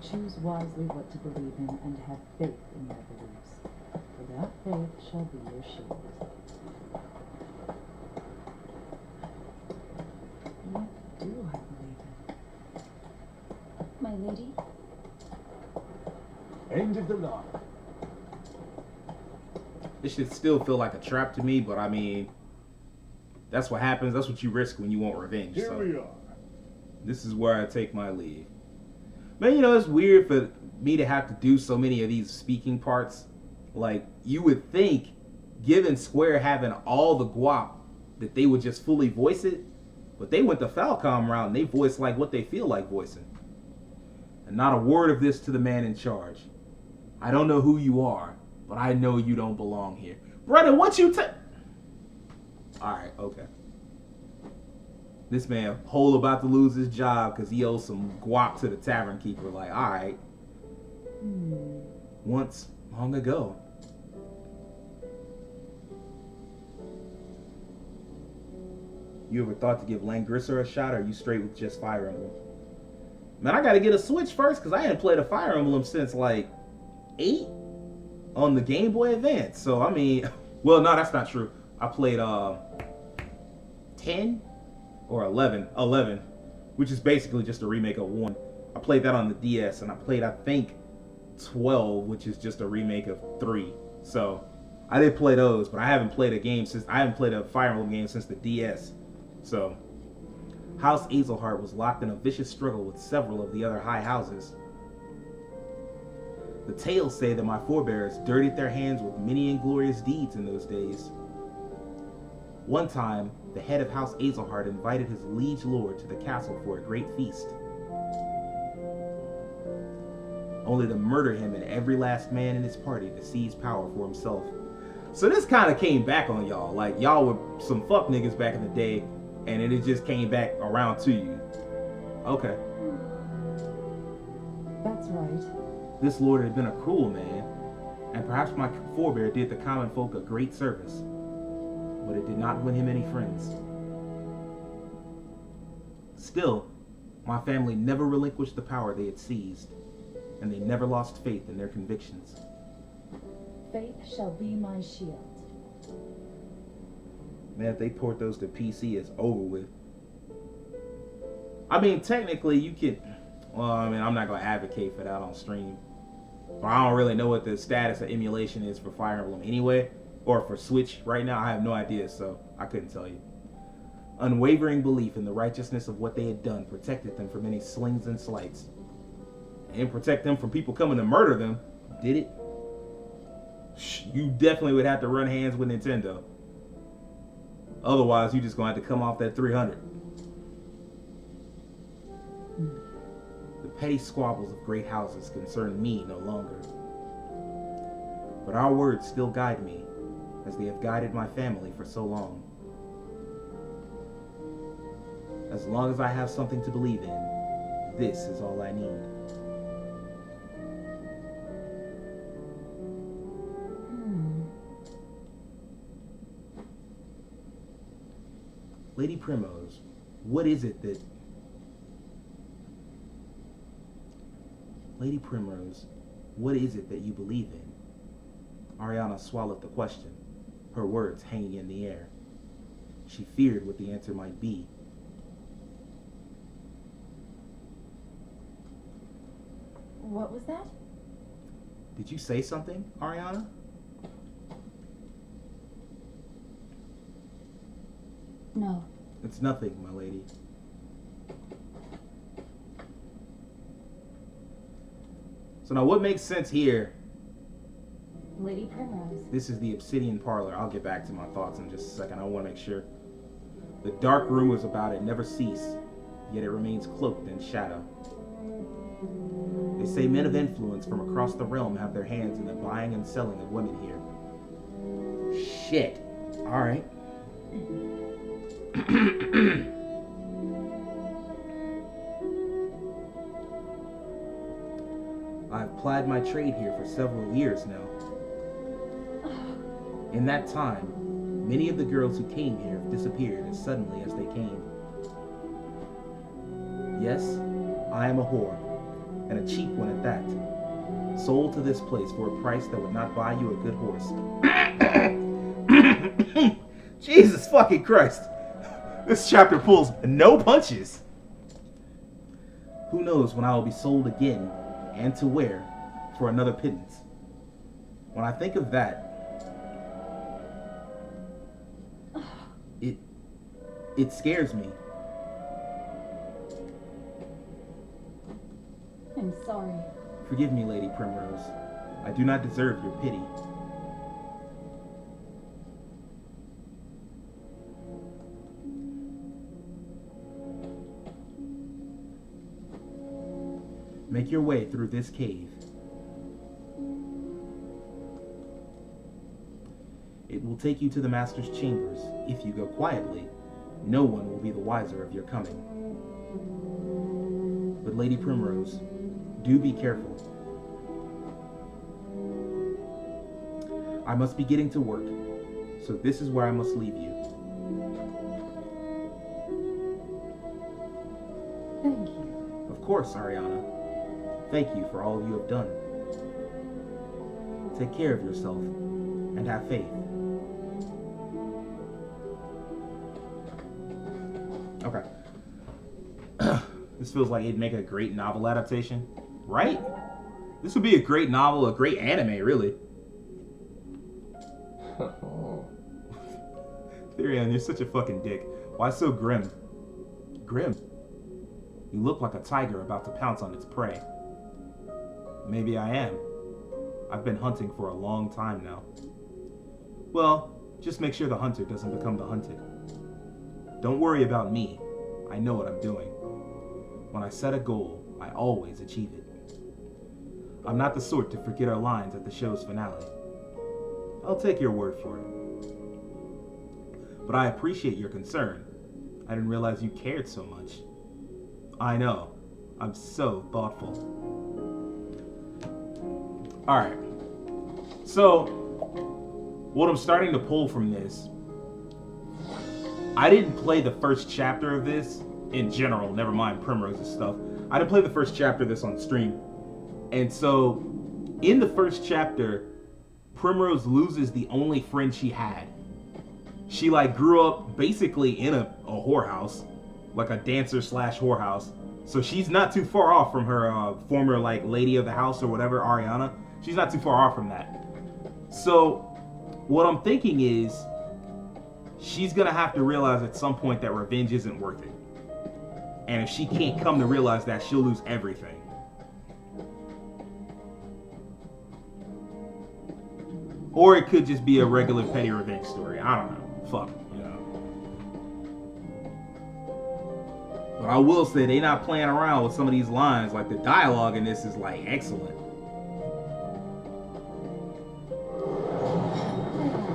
choose wisely what to believe in and have faith in your beliefs, for that faith shall be your shield. What do I believe in? My lady? End of the line. This should still feel like a trap to me, but I mean, that's what happens. That's what you risk when you want revenge. Here So we are. this is where I take my leave. Man, you know, it's weird for me to have to do so many of these speaking parts. Like, you would think, given Square having all the guap, that they would just fully voice it. But they went the Falcom route and they voiced like what they feel like voicing. And not a word of this to the man in charge. I don't know who you are, but I know you don't belong here. Brother, what you Alright, okay. This man whole about to lose his job because he owes some guap to the tavern keeper. Like, alright. Once, long ago. You ever thought to give Langrisser a shot, or are you straight with just Fire Emblem? Man, I gotta get a Switch first because I hadn't played a Fire Emblem since like 8 on the Game Boy Advance. So, I mean, well, no, that's not true. I played 10 or 11, which is basically just a remake of 1. I played that on the DS, and I played, I think, 12, which is just a remake of 3. So, I did play those, but I haven't played a Fire Emblem game since the DS. So, House Azelhart was locked in a vicious struggle with several of the other high houses. The tales say that my forebears dirtied their hands with many inglorious deeds in those days. One time, the head of House Azelhart invited his liege lord to the castle for a great feast, only to murder him and every last man in his party to seize power for himself. So this kind of came back on y'all. Like, y'all were some fuck niggas back in the day, and it just came back around to you. Okay. That's right. This lord had been a cruel man, and perhaps my forebear did the common folk a great service, but it did not win him any friends. Still, my family never relinquished the power they had seized, and they never lost faith in their convictions. Faith shall be my shield. Man, if they port those to PC, it's over with. I mean, technically, you could... Well, I mean, I'm not going to advocate for that on stream. But I don't really know what the status of emulation is for Fire Emblem anyway. Or for Switch right now. I have no idea, so I couldn't tell you. Unwavering belief in the righteousness of what they had done protected them from any slings and slights. And protect them from people coming to murder them. Did it? You definitely would have to run hands with Nintendo. Otherwise, you just going to have to come off that 300. The petty squabbles of great houses concern me no longer. But our words still guide me, as they have guided my family for so long. As long as I have something to believe in, this is all I need. Lady Primrose, what is it that... Lady Primrose, what is it that you believe in? Ariana swallowed the question, her words hanging in the air. She feared what the answer might be. What was that? Did you say something, Ariana? No. It's nothing, my lady. So now what makes sense here? Lady Primrose. This is the Obsidian Parlor. I'll get back to my thoughts in just a second. I want to make sure. The dark rumors about it never cease, yet it remains cloaked in shadow. They say men of influence from across the realm have their hands in the buying and selling of women here. Shit. Alright. I've plied my trade here for several years now. In that time, many of the girls who came here have disappeared as suddenly as they came. Yes, I am a whore, and a cheap one at that. Sold to this place for a price that would not buy you a good horse. Jesus fucking Christ. This chapter pulls no punches. Who knows when I will be sold again, and to where, for another pittance. When I think of that, it scares me. I'm sorry. Forgive me, Lady Primrose. I do not deserve your pity. Make your way through this cave. It will take you to the Master's chambers. If you go quietly, no one will be the wiser of your coming. But Lady Primrose, do be careful. I must be getting to work, so this is where I must leave you. Thank you. Of course, Ariana. Thank you for all you have done. Take care of yourself, and have faith. Okay. This feels like it'd make a great novel adaptation, right? This would be a great novel, a great anime, really. Tyrion, you're such a fucking dick. Why so grim? Grim? You look like a tiger about to pounce on its prey. Maybe I am. I've been hunting for a long time now. Well, just make sure the hunter doesn't become the hunted. Don't worry about me. I know what I'm doing. When I set a goal, I always achieve it. I'm not the sort to forget our lines at the show's finale. I'll take your word for it. But I appreciate your concern. I didn't realize you cared so much. I know. I'm so thoughtful. Alright. So, what I'm starting to pull from this, I didn't play the first chapter of this in general, never mind Primrose's stuff. I didn't play the first chapter of this on stream. And so, in the first chapter, Primrose loses the only friend she had. She like grew up basically in a whorehouse, like a dancer slash whorehouse. So she's not too far off from her former like lady of the house or whatever, Ariana. She's not too far off from that. So what I'm thinking is she's gonna have to realize at some point that revenge isn't worth it. And if she can't come to realize that, she'll lose everything. Or it could just be a regular petty revenge story. I don't know. Fuck, you know. But I will say they not playing around with some of these lines. Like the dialogue in this is like excellent.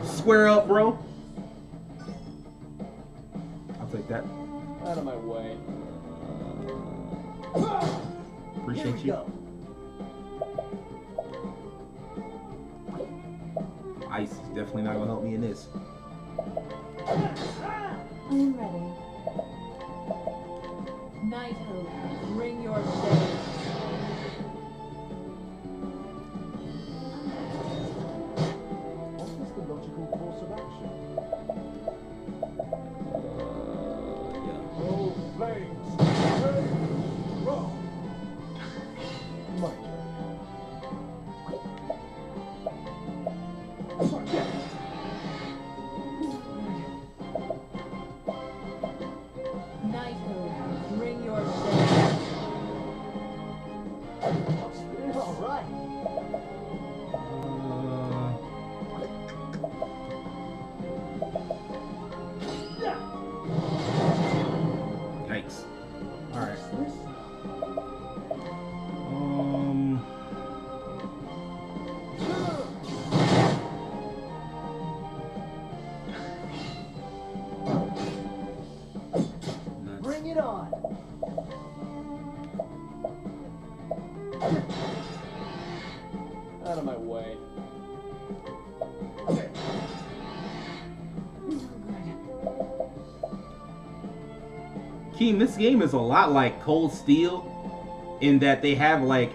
Square up, bro. I'll take that. Out of my way. Appreciate you. Ice is definitely not gonna help me in this. I am ready. Knighthood, bring your shade. What is the logical course of action? Yeah. Oh, flames! Ready, roll! My turn. Knighthood, bring your shade. What's this? All right. Yikes. Alright. What's this? Bring it on. Out of my way. Keem, this game is a lot like Cold Steel in that they have like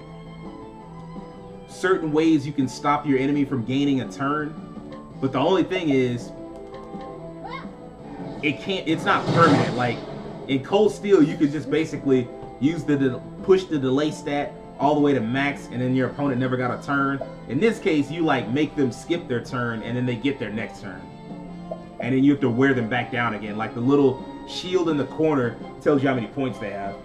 certain ways you can stop your enemy from gaining a turn, but the only thing is it's not permanent. Like in Cold Steel, you could just basically use push the delay stat all the way to max, and then your opponent never got a turn. In this case, you like make them skip their turn, and then they get their next turn, and then you have to wear them back down again. Like the little shield in the corner tells you how many points they have.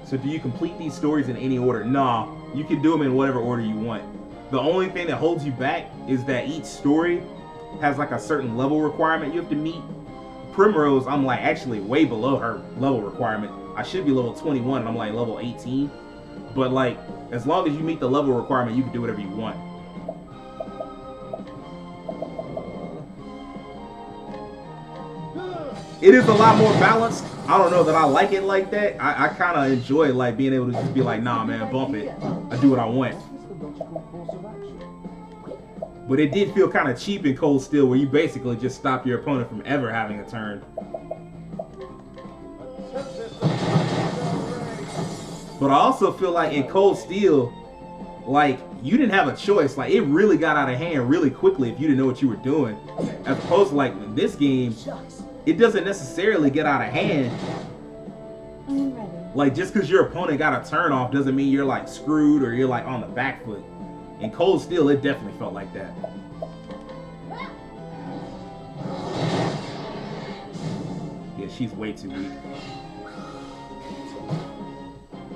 So do you complete these stories in any order? Nah, you can do them in whatever order you want. The only thing that holds you back is that each story has like a certain level requirement you have to meet. Primrose, I'm like actually way below her level requirement. I should be level 21 and I'm like level 18. But like, as long as you meet the level requirement, you can do whatever you want. It is a lot more balanced. I don't know that I like it like that. I kind of enjoy like being able to just be like, nah man, bump it. I do what I want. What is the logical course of action? But it did feel kind of cheap in Cold Steel where you basically just stop your opponent from ever having a turn. But I also feel like in Cold Steel, like you didn't have a choice. Like it really got out of hand really quickly if you didn't know what you were doing. As opposed to like in this game, it doesn't necessarily get out of hand. I am ready. Like just because your opponent got a turn off doesn't mean you're like screwed or you're like on the back foot. In Cold Steel, it definitely felt like that. Yeah, she's way too weak.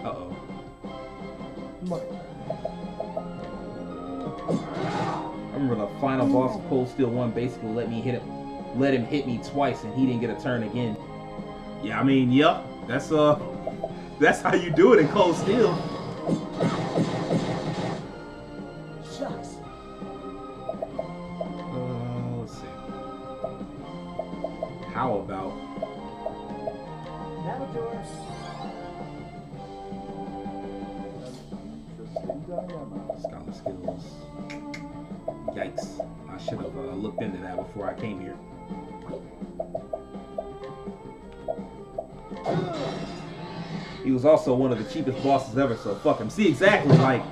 Uh-oh. My turn. I remember the final boss of Cold Steel 1 basically let him hit me twice and he didn't get a turn again. Yeah, I mean, yep, that's how you do it in Cold Steel. Shucks. Interesting dilemma. Scholar skills. Yikes. I should have looked into that before I came here. He was also one of the cheapest bosses ever, so fuck him. See, exactly, like,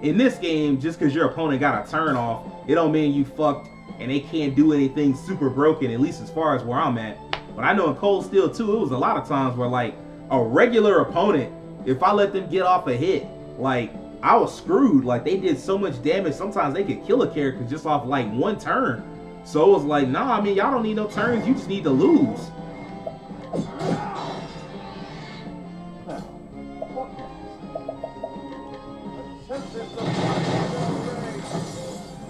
in this game, just because your opponent got a turn off, it don't mean you fucked and they can't do anything super broken, at least as far as where I'm at. But I know in Cold Steel 2, it was a lot of times where, like, a regular opponent, if I let them get off a hit, like, I was screwed. Like, they did so much damage, sometimes they could kill a character just off, like, one turn. So it was like, nah, I mean, y'all don't need no turns, you just need to lose. Now, what next? The senses of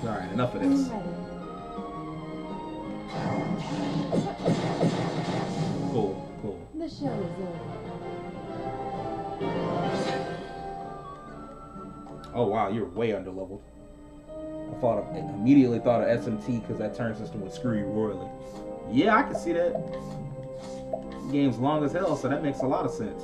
my Alright, enough of I'm this. ready. Cool, cool. The show is over. Oh wow, you're way underleveled. I immediately thought of SMT because that turn system would screw you royally. Yeah, I can see that. The game's long as hell, so that makes a lot of sense.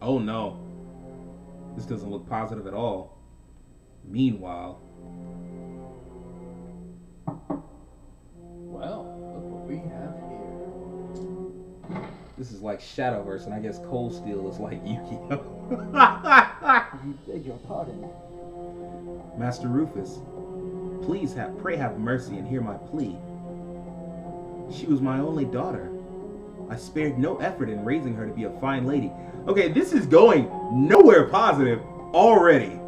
Oh no. This doesn't look positive at all. Meanwhile, Well, look what we have here. this is like Shadowverse, and I guess Cold Steel is like Yu-Gi-Oh! I beg your pardon. Master Rufus, please pray have mercy and hear my plea. She was my only daughter. I spared no effort in raising her to be a fine lady. Okay, this is going nowhere positive already.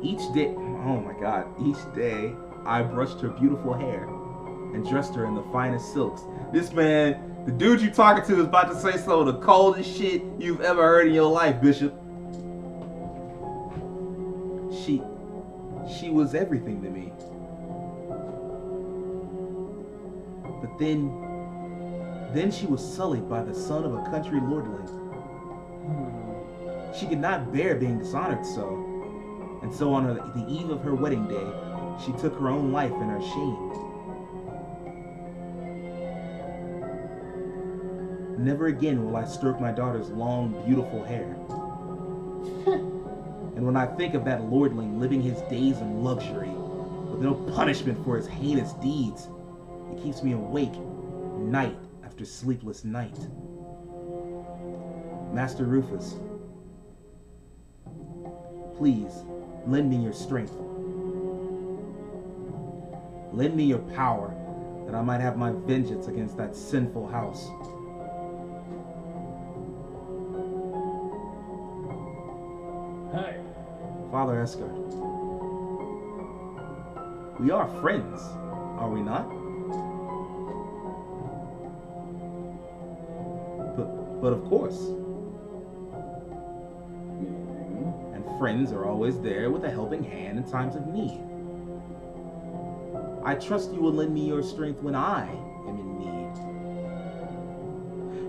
Each day, oh my god, each day I brushed her beautiful hair and dressed her in the finest silks. This man, the dude you talking to is about to say some of the coldest shit you've ever heard in your life, Bishop. She was everything to me. But then she was sullied by the son of a country lordling. She could not bear being dishonored so. And so on the eve of her wedding day, she took her own life in her shame. Never again will I stroke my daughter's long, beautiful hair. And when I think of that lordling living his days in luxury, with no punishment for his heinous deeds, it keeps me awake night after sleepless night. Master Rufus, please lend me your strength. Lend me your power, that I might have my vengeance against that sinful house. Hey, Father Escart, we are friends, are we not? But of course. meaning? And friends are always there with a helping hand in times of need. I trust you will lend me your strength when I am in need.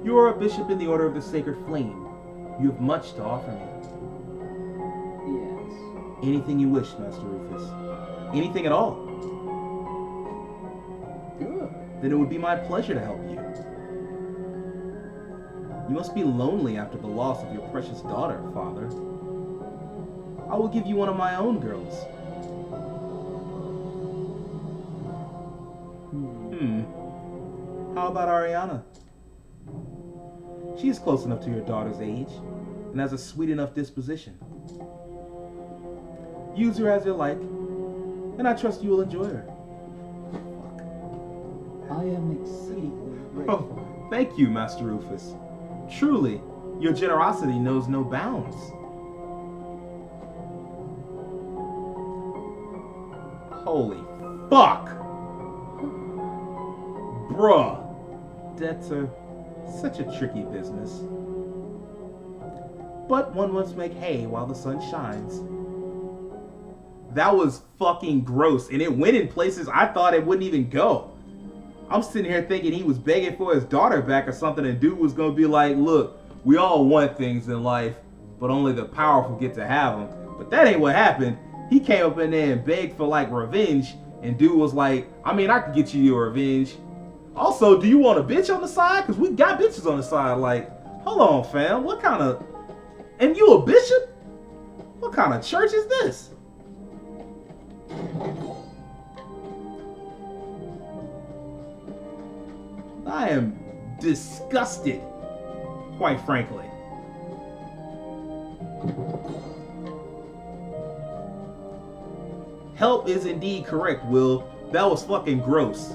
You are a bishop in the Order of the Sacred Flame. You have much to offer me. Yes. Anything you wish, Master Rufus. Anything at all. Good. Then it would be my pleasure to help you. You must be lonely after the loss of your precious daughter, Father. I will give you one of my own girls. How about Ariana? She is close enough to your daughter's age and has a sweet enough disposition. Use her as you like, and I trust you will enjoy her. I am exceedingly grateful. Oh, thank you, Master Rufus. Truly, your generosity knows no bounds. Holy fuck! Bruh. Debts are such a tricky business. But one must make hay while the sun shines. That was fucking gross, and it went in places I thought it wouldn't even go. I'm sitting here thinking he was begging for his daughter back or something, and dude was gonna be like, look, we all want things in life, but only the powerful get to have them. But that ain't what happened. He came up in there and begged for like revenge, and dude was like, I mean, I can get you your revenge. Also, do you want a bitch on the side? Because we got bitches on the side. Like, hold on, fam. What kind of... And you a bishop? What kind of church is this? I am disgusted, quite frankly. Help is indeed correct, Will. That was fucking gross.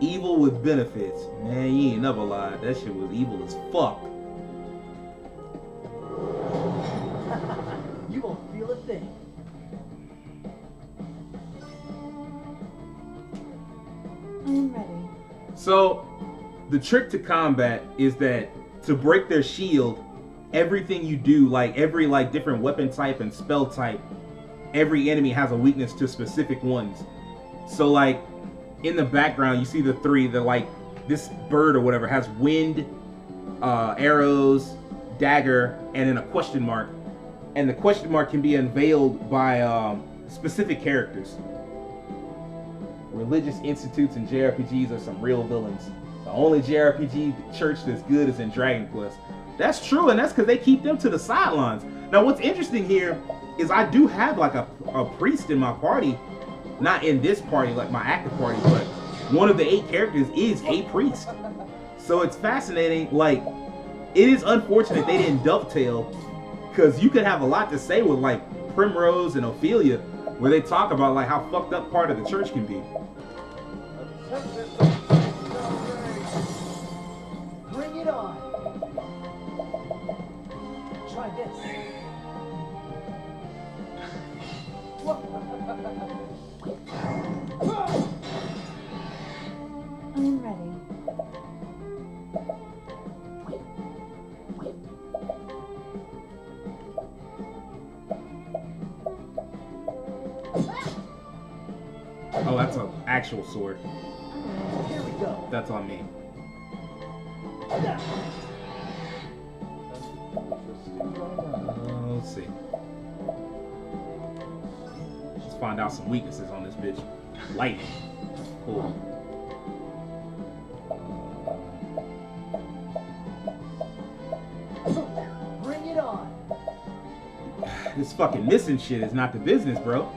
Evil with benefits. Man, you ain't never lied. That shit was evil as fuck. You won't feel a thing. I am ready. So, the trick to combat is that to break their shield, everything you do, like every like different weapon type and spell type, every enemy has a weakness to specific ones. So like in the background, you see the three that like this bird or whatever has wind, arrows, dagger, and then a question mark. And the question mark can be unveiled by specific characters. Religious institutes and JRPGs are some real villains. The only JRPG church that's good is in Dragon Quest. That's true, and that's because they keep them to the sidelines. Now, what's interesting here is I do have like a priest in my party. Not in this party, like my active party, but one of the 8 characters is a priest. So it's fascinating. Like, it is unfortunate they didn't dovetail, because you could have a lot to say with like Primrose and Ophelia, where they talk about like how fucked up part of the church can be. Bring it on. Try this. I am ready. Oh, that's an actual sword. Here we go. That's on me. Let's see. Let's find out some weaknesses on this bitch. Lightning. Cool. Bring it on. This fucking missing shit is not the business, bro.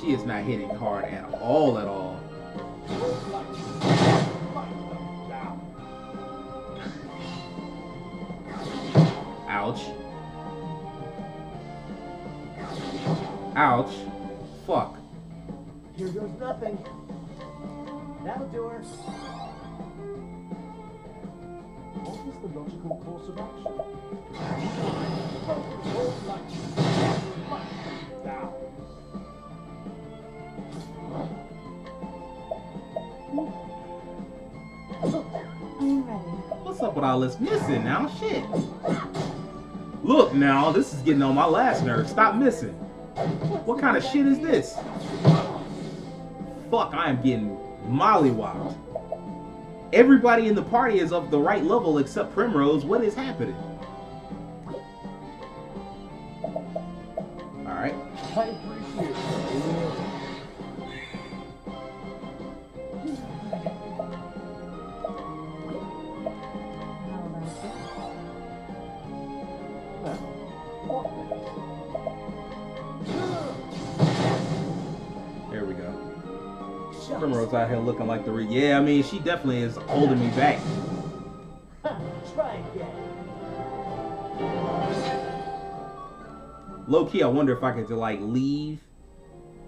She is not hitting hard at all. Ouch. Ouch. Fuck. Here goes nothing. That'll do her. What is the logical course of action? I am ready. What's up with all this missing now? Shit. Look now, this is getting on my last nerve. Stop missing. What kind of shit is this? Fuck, I am getting mollywopped. Everybody in the party is of the right level except Primrose. What is happening? Alright. I appreciate it. There we go. Primrose out here looking like the yeah, I mean, she definitely is holding me back. Try again. Low key, I wonder if I could just like leave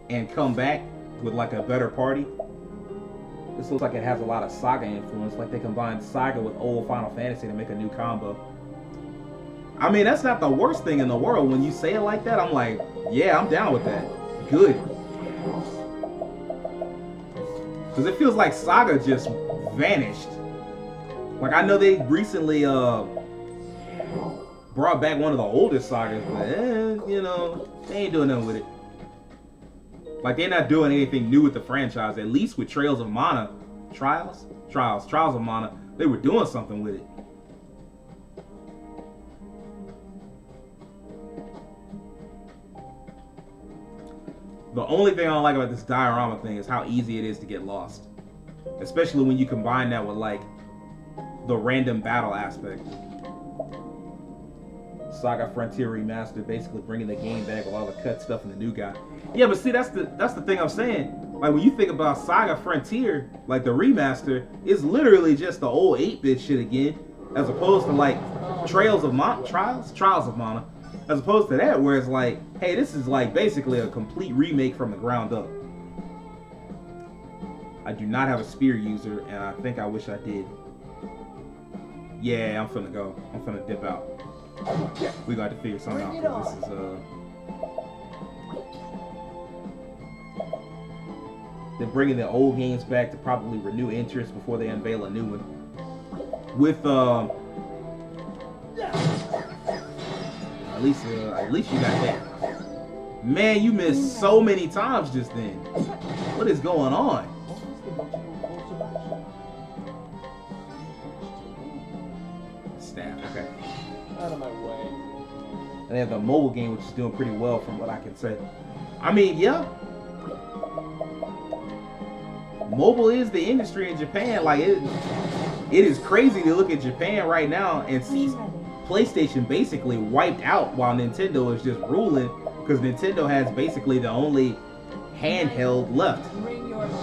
and come back with like a better party. This looks like it has a lot of Saga influence, like they combined Saga with old Final Fantasy to make a new combo. I mean, that's not the worst thing in the world. When you say it like that, I'm like, yeah, I'm down with that. Good. Because it feels like Saga just vanished. Like, I know they recently brought back one of the oldest sagas, but you know, they ain't doing nothing with it. Like, they're not doing anything new with the franchise. At least with Trails of Mana, Trials of Mana, they were doing something with it. The only thing I don't like about this diorama thing is how easy it is to get lost, especially when you combine that with like the random battle aspect. Saga Frontier Remastered, basically bringing the game back with all the cut stuff and the new guy. Yeah, but see, that's the thing I'm saying. Like, when you think about Saga Frontier, like the remaster, it's literally just the old 8-bit shit again, as opposed to like Trials of Mana, as opposed to that, where it's like, hey, this is like basically a complete remake from the ground up. I do not have a spear user, and I think I wish I did. Yeah, I'm finna go. I'm finna dip out. We got to figure something out, because this is they're bringing the old games back to probably renew interest before they unveil a new one. With at least you got that. Man, you missed so many times just then. What is going on? Staff, okay. Out of my way. And they have the mobile game, which is doing pretty well from what I can say. I mean, yeah. Mobile is the industry in Japan. Like, it is crazy to look at Japan right now and see PlayStation basically wiped out while Nintendo is just ruling, because Nintendo has basically the only handheld left. Bring your day.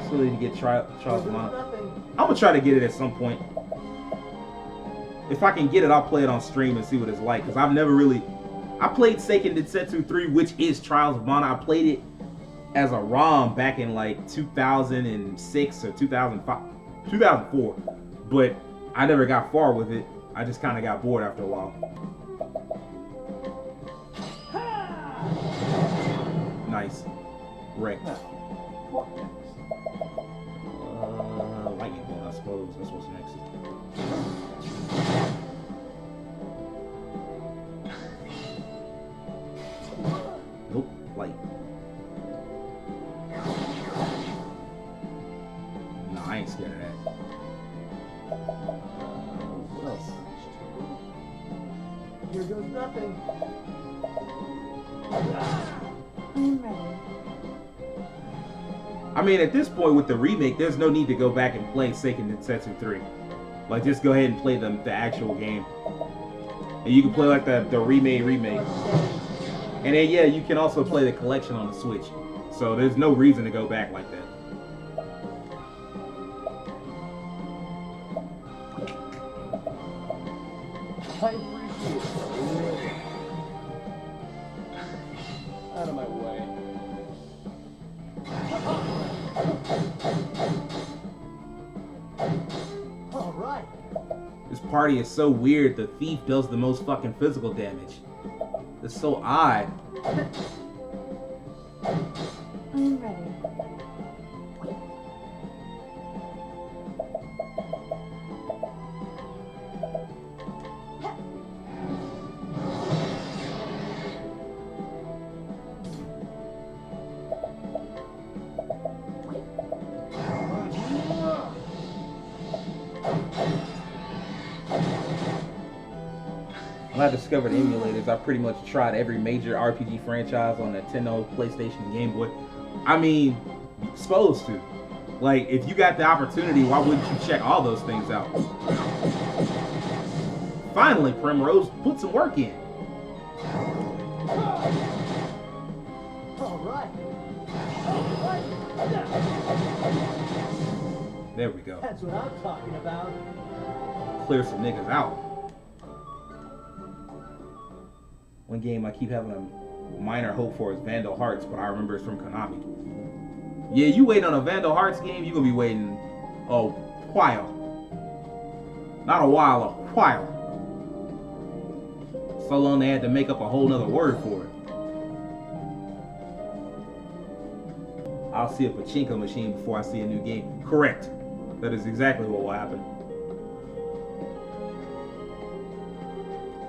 So they need to get Trials of Mana. I'm gonna try to get it at some point. If I can get it, I'll play it on stream and see what it's like. Because I've never really... I played Seiken Densetsu 3, which is Trials of Mana. I played it as a ROM back in like 2006 or 2004. But I never got far with it. I just kind of got bored after a while. Nice. Wrecked. Lightning bolt, I suppose. That's what's next. Nope, light. Nah, I ain't scared of that. What else? Here goes nothing. I'm ready. I mean, at this point with the remake, there's no need to go back and play Seiken Densetsu 3. Like, just go ahead and play the actual game. And you can play like the remake. And then, yeah, you can also play the collection on the Switch. So there's no reason to go back like that. I appreciate it. Out of my way. All right. This party is so weird. The thief does the most fucking physical damage. It's so odd. I'm ready. When I discovered emulators, I pretty much tried every major RPG franchise on Nintendo, PlayStation, and Game Boy. I mean, supposed to. Like, if you got the opportunity, why wouldn't you check all those things out? Finally, Primrose, put some work in. All right. There we go. That's what I'm talking about. Clear some niggas out. One game I keep having a minor hope for is Vandal Hearts, but I remember it's from Konami. Yeah, you wait on a Vandal Hearts game, you're gonna be waiting a while. Not a while, a while. So long they had to make up a whole nother word for it. I'll see a pachinko machine before I see a new game. Correct. That is exactly what will happen.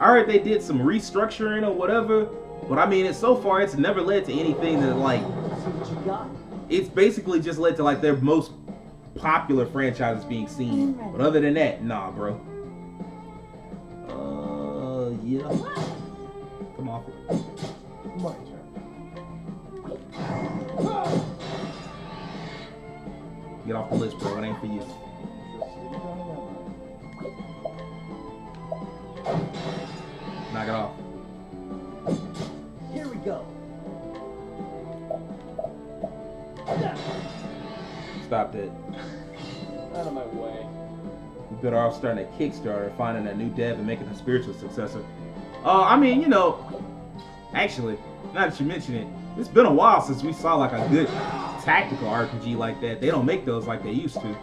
Alright, they did some restructuring or whatever, but I mean, so far it's never led to anything that like, it's basically just led to like their most popular franchises being seen. But other than that, nah, bro. Yeah. Come off it. My turn. Get off the list, bro. It ain't for you. Knock it off. Here we go. Stop that. Out of my way. You better off starting a Kickstarter, finding a new dev, and making a spiritual successor. I mean, you know, actually, now that you mention it, it's been a while since we saw like a good tactical RPG like that. They don't make those like they used to.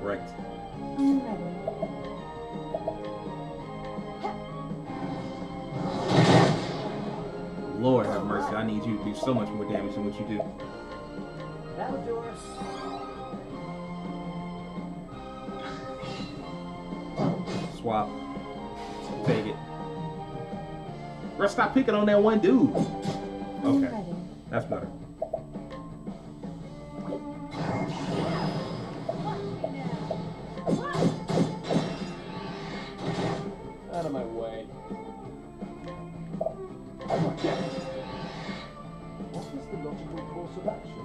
Correct. I'm ready. Lord have mercy, I need you to do so much more damage than what you do. That'll do it. Swap. Take it. Bro, stop picking on that one dude. I'm Okay, ready. that's better. Out of my way. What is the logical course of action?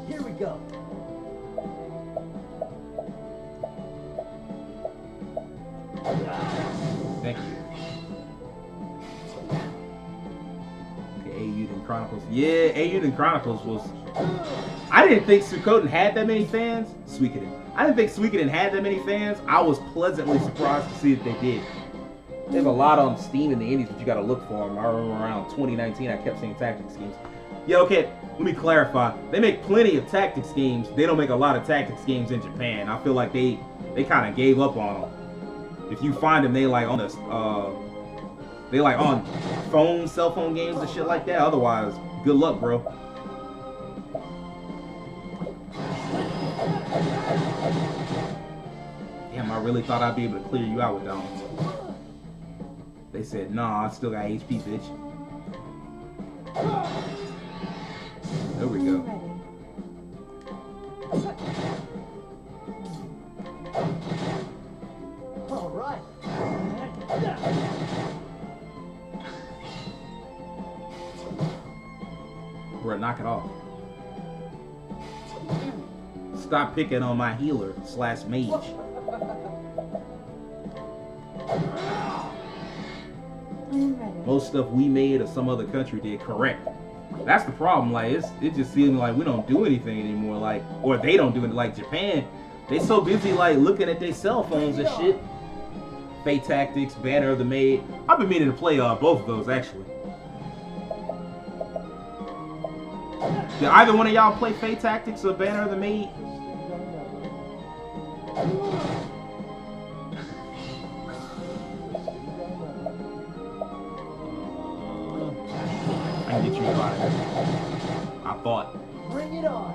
Here we go. Thank you. Okay, Eiyuden Chronicles. Yeah, Eiyuden Chronicles was... I didn't think Suikoden had that many fans. Suikoden. I didn't think Suikoden had that many fans. I was pleasantly surprised to see that they did. They have a lot on Steam in the indies, but you gotta look for them. I remember around 2019, I kept seeing tactics games. Yeah, okay, let me clarify. They make plenty of tactics games. They don't make a lot of tactics games in Japan. I feel like they kind of gave up on them. If you find them, they like on they like on cell phone games and shit like that. Otherwise, good luck, bro. Damn, I really thought I'd be able to clear you out with that one. They said, nah, I still got HP, bitch. There we go. All right. Bro, knock it off. Stop picking on my healer / mage. I'm ready. Most stuff we made or some other country did, correct. That's the problem. Like it just seems like we don't do anything anymore. Like, or they don't do it. Like Japan, they so busy like looking at their cell phones and shit. Fate Tactics, Banner of the Maid. I've been meaning to play both of those actually. Did either one of y'all play Fate Tactics or Banner of the Maid? I can get you out of here. I thought. Bring it on.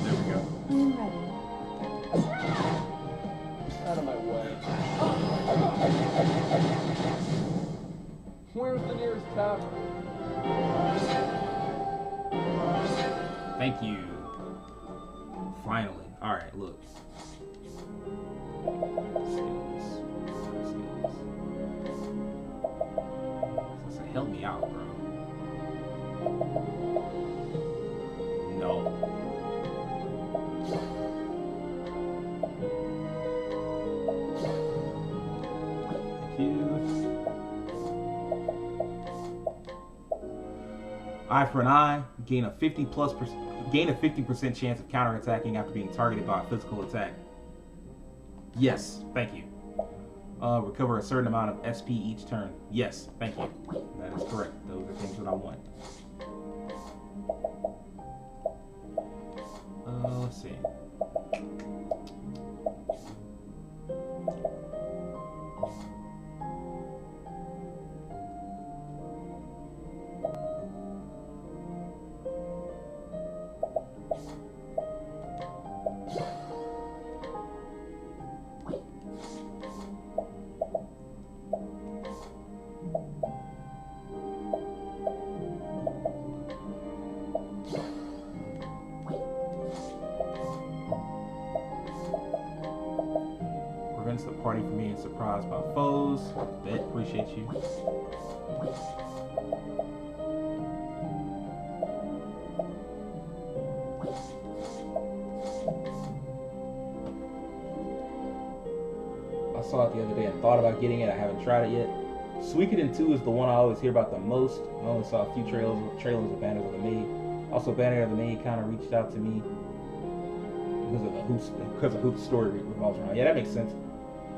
There we go. I'm ready. Out of my way. Where's the nearest tavern? Thank you. Finally. Alright, look. Skills. So help me out, bro. No. Thank you. Eye for an eye. Gain a 50% chance of counterattacking after being targeted by a physical attack. Yes, thank you. Recover a certain amount of SP each turn. Yes, thank you. That is correct. Those are things that I want. Let's see. Prevents the party from being surprised by foes. Bet, appreciate you. I saw it the other day and thought about getting it. I haven't tried it yet. Suikoden 2 is the one I always hear about the most. I only saw a few trailers of Banner of the Maid. Also, Banner of the Maid kind of reached out to me because of who the story revolves around. Yeah, that makes sense.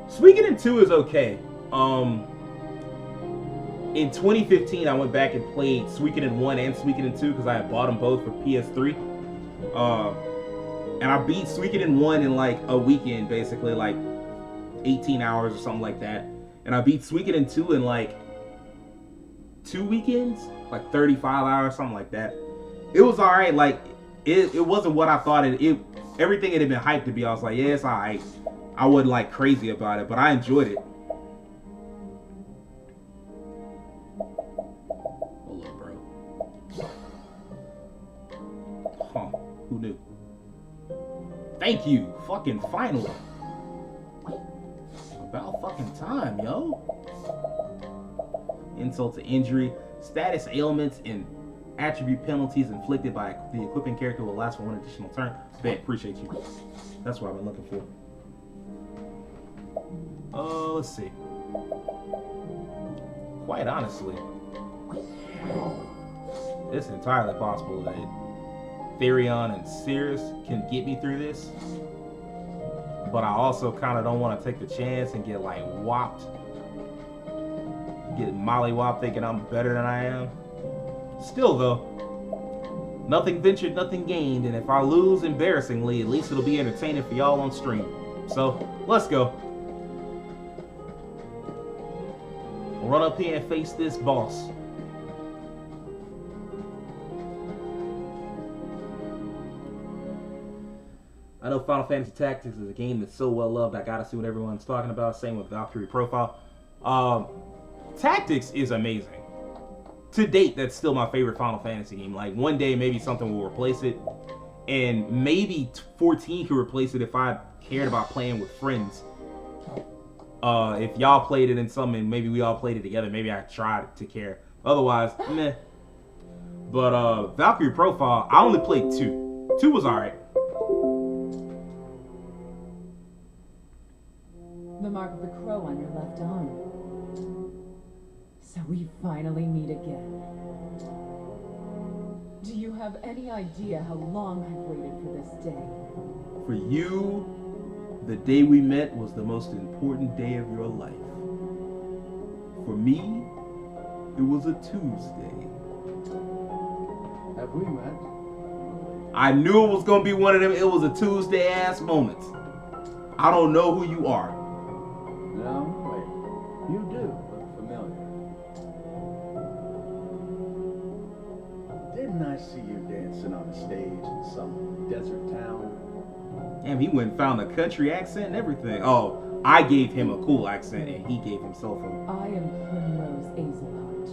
Suikoden 2 is okay. In 2015, I went back and played Suikoden 1 and Suikoden 2 because I had bought them both for PS3. And I beat Suikoden 1 in like a weekend, basically, like 18 hours or something like that. And I beat Suikoden 2 in like 2 weekends, like 35 hours, something like that. It was alright. Like, it wasn't what I thought it everything it had been hyped to be. I was like, yeah, it's alright. I wasn't like crazy about it, but I enjoyed it. Hold up, bro. Huh, who knew? Thank you, fucking finally. About fucking time, yo. Insult to injury, status ailments, and attribute penalties inflicted by the equipping character will last for one additional turn. Bet, appreciate you. That's what I've been looking for. Let's see. Quite honestly, it's entirely possible that Therion and Cirrus can get me through this. But I also kind of don't want to take the chance and get like whopped. Get molly-whopped thinking I'm better than I am. Still though, nothing ventured, nothing gained. And if I lose embarrassingly, at least it'll be entertaining for y'all on stream. So, let's go. Run up here and face this boss. I know Final Fantasy Tactics is a game that's so well loved. I gotta see what everyone's talking about. Same with Valkyrie Profile. Tactics is amazing. To date, that's still my favorite Final Fantasy game. Like, one day maybe something will replace it, and maybe 14 could replace it if I cared about playing with friends. If y'all played it in something and maybe we all played it together, maybe I tried to care. Otherwise, meh. But Valkyrie Profile, I only played 2. 2 was alright. The mark of the crow on your left arm. So we finally meet again. Do you have any idea how long I've waited for this day? For you, the day we met was the most important day of your life. For me, it was a Tuesday. Have we met? I knew it was gonna be one of them. It was a Tuesday ass moments. I don't know who you are. No? Wait. You do look familiar. Didn't I see you dancing on a stage in some desert town? Damn, he went and found a country accent and everything. Oh, I gave him a cool accent and he gave himself a... I am Primrose Hazelheart.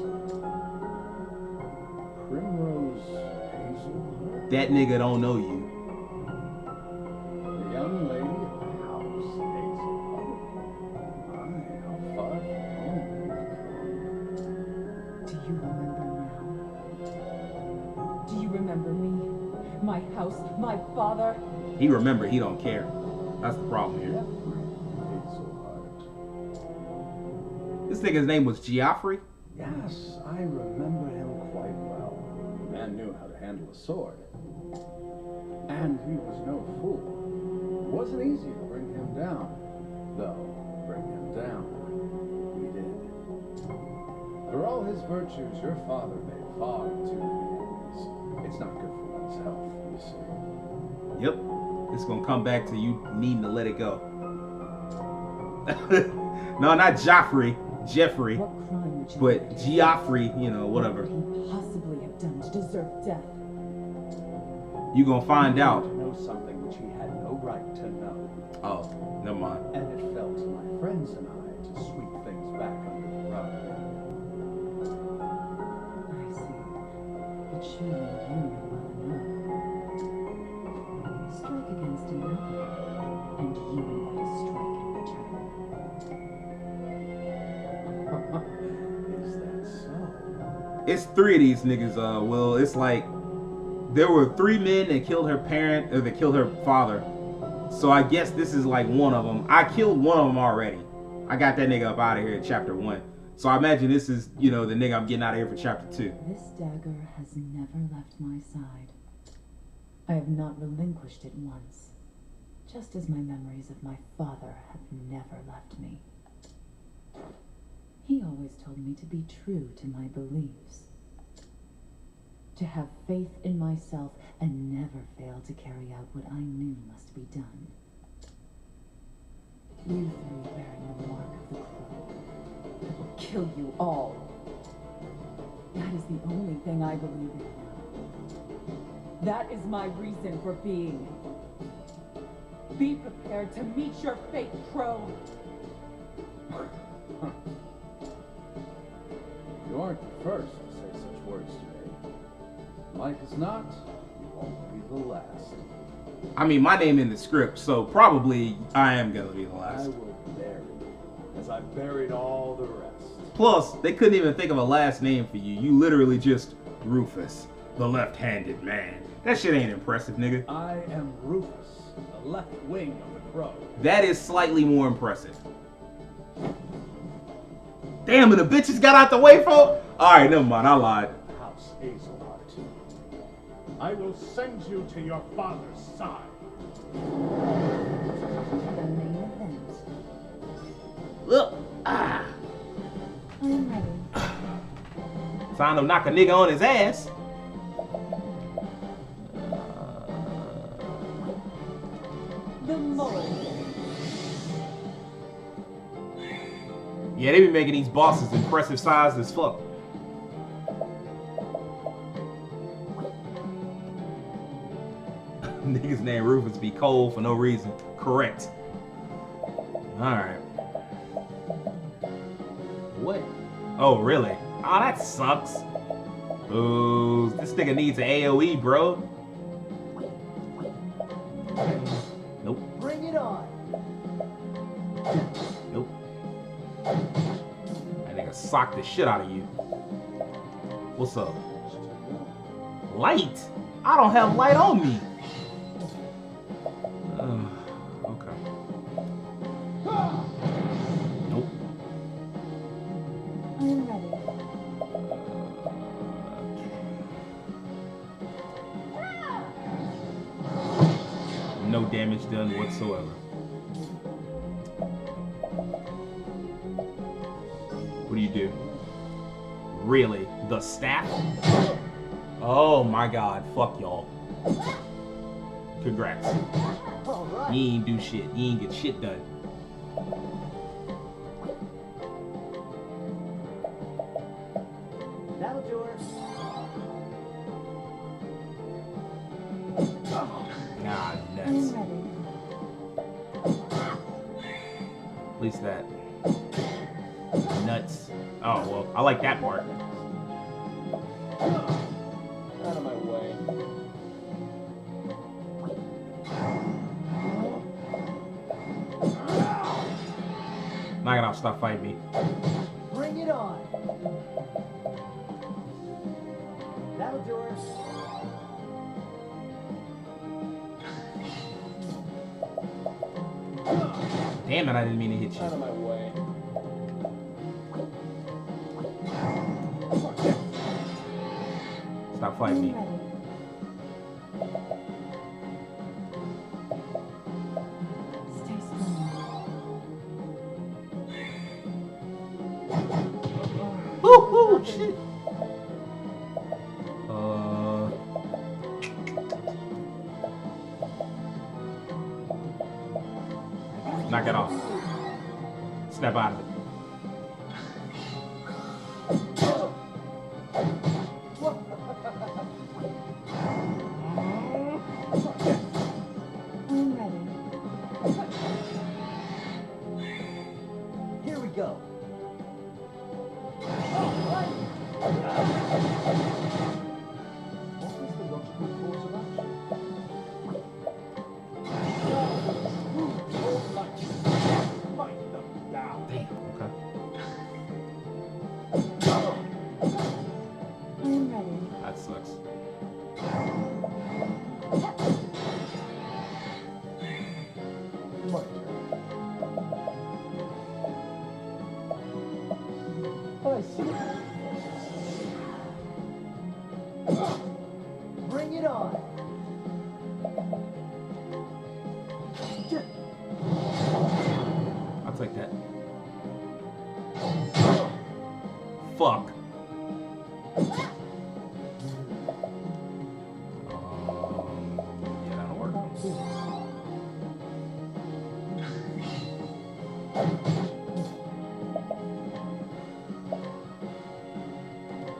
Primrose Hazelheart? That nigga don't know you. The young lady at the house, Hazelheart. My, how far from home you've Do you remember now? Do you remember me? My house, my father? He remembered, he don't care. That's the problem here. Hazelheart. This nigga's name was Geoffrey? Yes, I remember him quite well. man knew how to handle a sword. And he was no fool. It wasn't easy to bring him down. Though, bring him down, we did. For all his virtues, your father made far too many enemies. It's not good for one's health, you see. Yep. It's gonna come back to you needing to let it go. No, not Jeffrey, What crime would you but commit? Geoffrey, you know, whatever. What could he possibly have done to deserve death? You gonna find He out. wanted to know something which he had no right to know. Oh, never mind. And it fell to my friends and I to sweep things back under the rug. I see. But surely you know well enough. Strike against another, and you will get a strike in return. Is that so? It's 3 of these niggas, Will. It's like there were 3 men that killed her parent, or that killed her father. So I guess this is like one of them. I killed one of them already. I got that nigga up out of here in chapter 1. So I imagine this is, you know, the nigga I'm getting out of here for chapter 2. This dagger has never left my side. I have not relinquished it once, just as my memories of my father have never left me. He always told me to be true to my beliefs, to have faith in myself and never fail to carry out what I knew must be done. You 3 bearing the mark of the crow, I will kill you all. That is the only thing I believe in now. That is my reason for being. Be prepared to meet your fate, Crow. You aren't the first to say such words to me. Like as not, you won't be the last. I mean, my name in the script, so probably I am gonna be the I last. will bury you, as I buried all the rest. Plus, they couldn't even think of a last name for you. You literally just Rufus, the left-handed man. That shit ain't impressive, nigga. I am Rufus, the left wing of the crow. That is slightly more impressive. Damn, and the bitches got out the way, folks. All right, never mind. I lied. House Hazelheart. I will send you to your father's side. The main event. Look, ah, I am ready. time to knock a nigga on his ass. The mole. Yeah, they be making these bosses impressive sized as fuck. Niggas named Rufus be cold for no reason. Correct. Alright. What? Oh, really? Oh, that sucks. Ooh, this nigga needs an AoE, bro. Nope. Bring it on. Nope. That nigga socked the shit out of you. What's up? Light? I don't have light on me. Okay. Nope. I am ready. No damage done whatsoever. What do you do? Really? The staff? Oh my god. Fuck y'all. Congrats. You ain't do shit. You ain't get shit done. That'll do her. Nah, I am nuts. ready. At least that. Nuts. Oh, well, I like that part. Out of my way. Knock it off, stop fighting me. Bring it on. That'll do her. Damn it, I didn't mean to hit Out of you. my way. Stop fighting me. Stay strong. Woo, shit. Knock it off. Snap out of it. I'm ready. Here we go. What is the logical course of action? Fight them down. Damn. Okay. I'm ready. That sucks. My turn. I see. Bring it on. I'll take that. Fuck. Yeah, that'll work.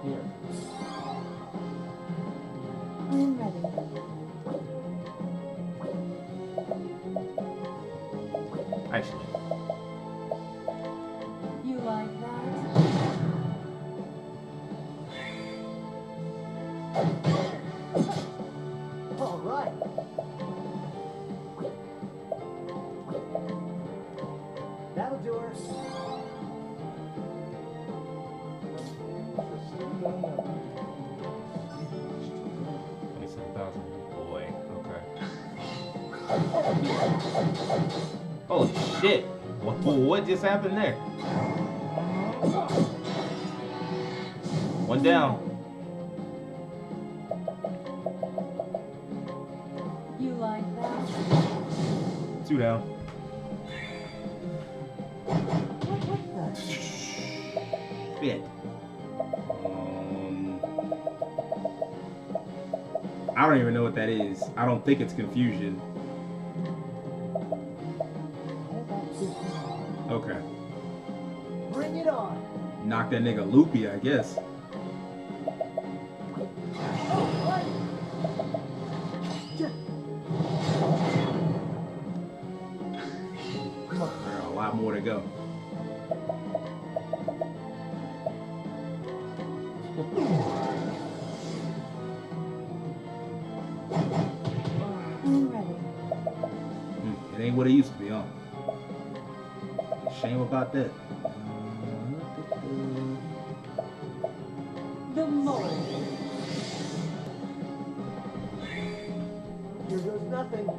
Here. I'm ready. Actually, You like that? All right. That'll do her. Interesting dynamic. 27,000. Boy, okay. Holy shit! What just happened there? One down. You like that? Two down. What the? Shit. I don't even know what that is. I don't think it's confusion. Okay. Bring it on. Knock that nigga loopy, I guess. There are a lot more to go. I'm ready. It ain't what it used to be, huh? Shame about that. The mold. Here goes nothing.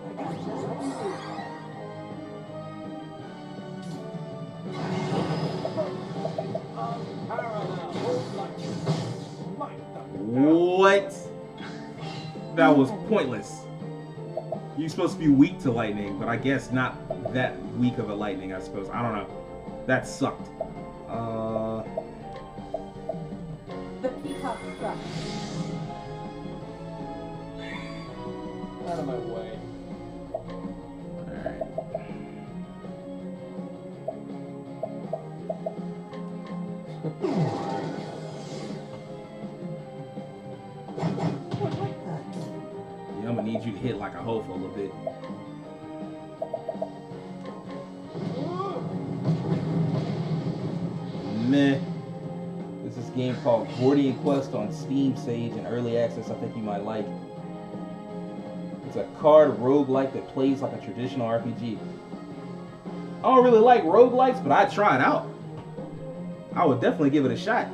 I got just what you need. What? That was pointless. You're supposed to be weak to lightning, but I guess not that weak of a lightning, I suppose. I don't know. That sucked. The peacock struck. Out of my way. Alright. Yeah, I'm gonna need you to hit like a hoe for a little bit. Meh. There's this game called Gordian Quest on Steam Sage in early access I think you might like. It's a card roguelike that plays like a traditional RPG. I don't really like roguelikes, but I'd try it out. I would definitely give it a shot.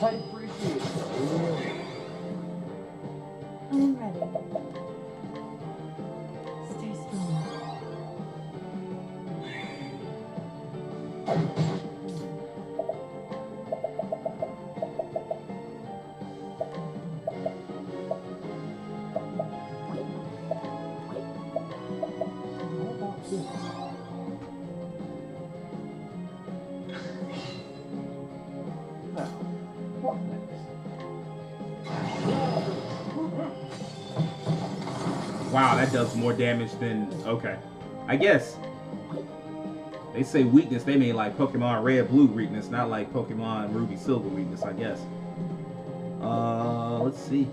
I appreciate it. I'm ready. Stay strong. How about this? Now, what next? Wow, that does more damage than... Okay. I guess. They say weakness, they mean like Pokemon Red Blue weakness, not like Pokemon Ruby Silver weakness, I guess. Let's see.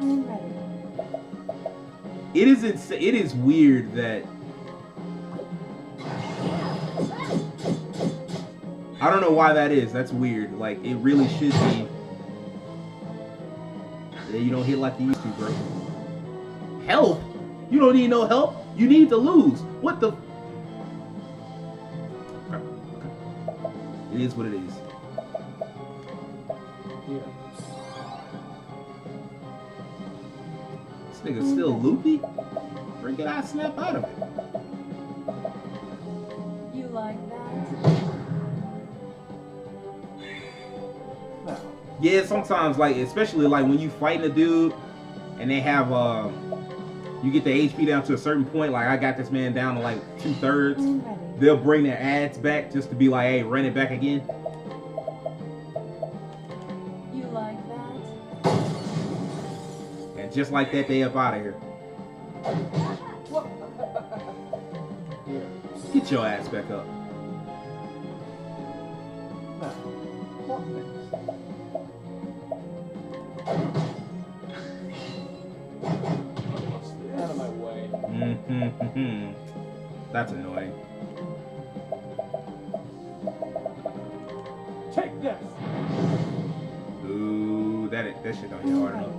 I'm ready. It is weird that... I don't know why that is. That's weird. Like, it really should be... Yeah, you don't hit like you used to, bro. Help? You don't need no help. You need to lose. What the... It is what it is. Here. This nigga's still loopy? Bring it out, snap out of it. You like that? Now, Yeah, sometimes, like, especially like when you fighting a dude and they have you get the HP down to a certain point, like I got this man down to like 2/3. I'm ready. They'll bring their ads back just to be like, hey, run it back again. You like that? And just like that, they up out of here. Here. Get your ass back up. now, what next? Out of my way. That's annoying. Take this. Ooh, that shit don't hit hard enough.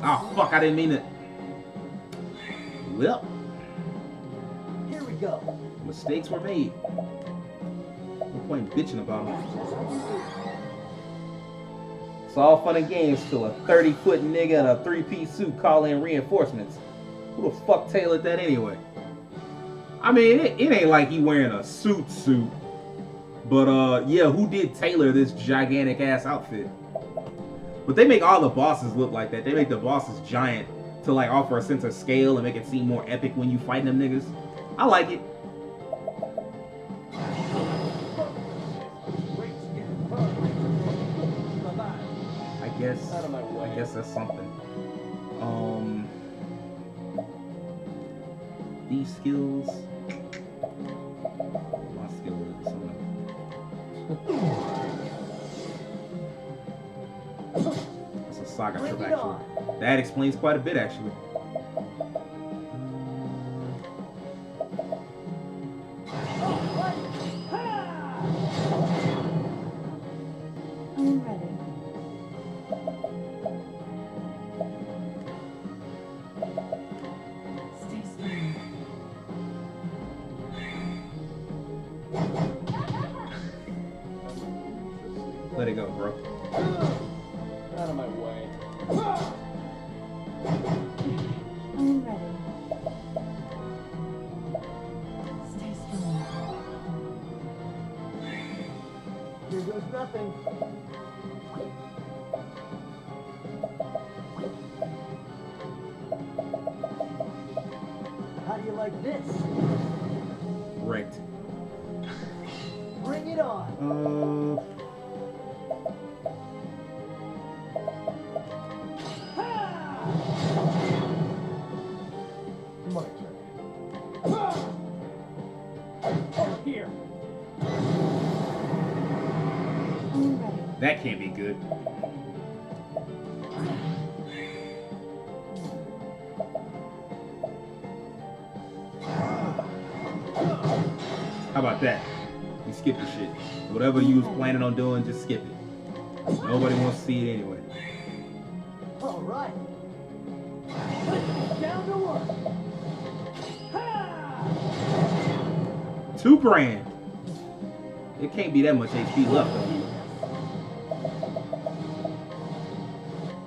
Oh fuck! I didn't mean it. Well, Here we go. mistakes were made. No point in bitching about them. It's all fun and games till a 30-foot nigga in a 3-piece suit call in reinforcements. Who the fuck tailored that anyway? I mean, it ain't like he wearing a suit. But yeah, who did tailor this gigantic ass outfit? But they make all the bosses look like that. They make the bosses giant to like offer a sense of scale and make it seem more epic when you fighting them niggas. I like it. Out of my way. I guess that's something. These skills. My skill is something. That's a saga trip, Bring it actually. That explains quite a bit, actually. I'm ready. Stay strong. Let it go, bro. Out of my way. I'm ready. Stay strong. Here goes nothing. How do you like this? Wrecked. Bring it on. My turn. Over here. I'm ready. That can't be good. How about that? You skip the shit. Whatever you was planning on doing, just skip it. Nobody wants to see it anyway. All right. Let's get down to work. Ha! $2 grand. It can't be that much HP left on you.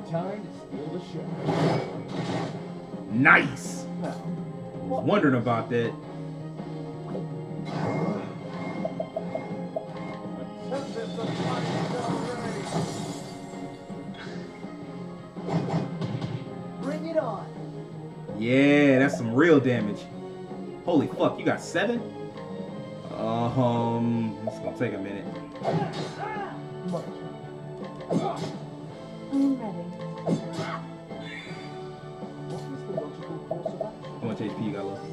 Time to steal the show. Nice. Now, Was wondering about that. bring it on. Yeah, that's some real damage. Holy fuck, you got 7? It's gonna take a minute. March. I'm ready. What is the logical course of action? How much HP you got left?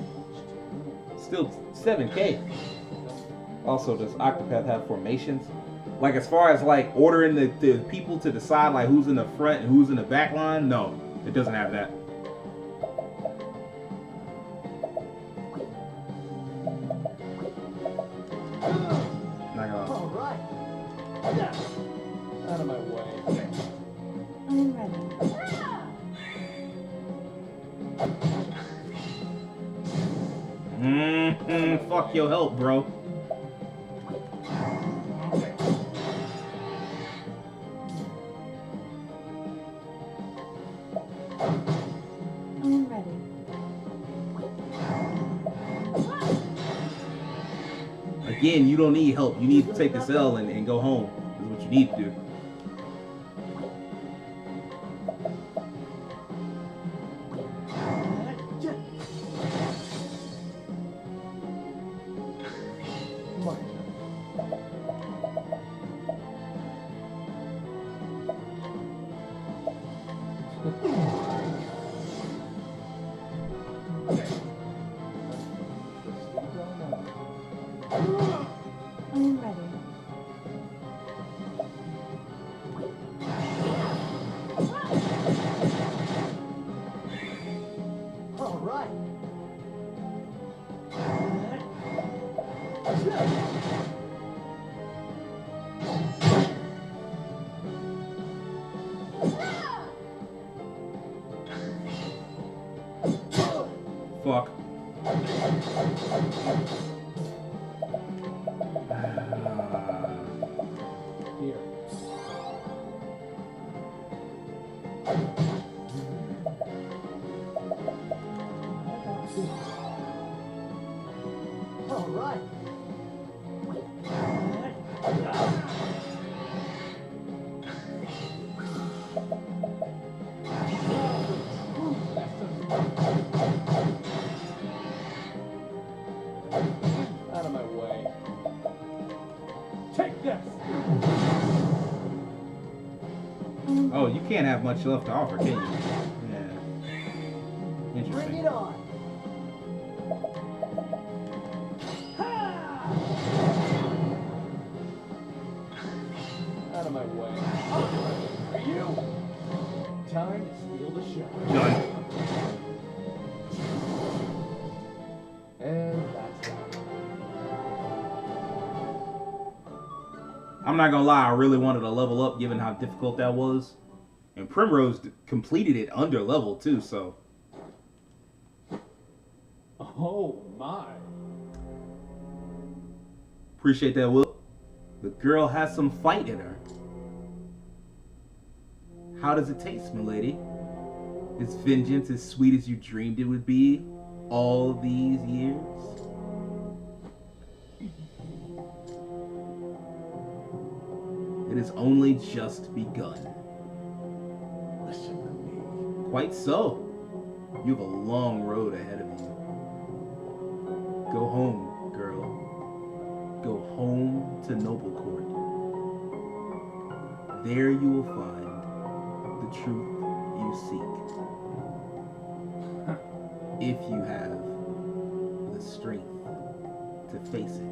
Still 7k. Also, does Octopath have formations? Like, as far as like ordering the people to decide like who's in the front and who's in the back line? No, it doesn't have that. Not gonna. All right. Out of my way. I'm ready. Fuck your help, bro. I'm ready. Again, you don't need help. You need to take this L and go home. Is what you need to do. March. I'm ready. All right. Fuck. Here. All right. Out of my way. Take this. Oh, you can't have much left to offer, can you? Yeah. Bring Interesting. it on. Out of my way. Are you? Time to steal the show. Done. And that's that. I'm not gonna lie, I really wanted to level up given how difficult that was. And Primrose completed it under level too, so. Oh my. Appreciate that, Will. The girl has some fight in her. How does it taste, milady? Is vengeance as sweet as you dreamed it would be all these years? It has only just begun. Listen to me. Quite so. You have a long road ahead of you. Go home, girl. Go home to Noble Court. There you will find the truth you seek. If you have the strength to face it.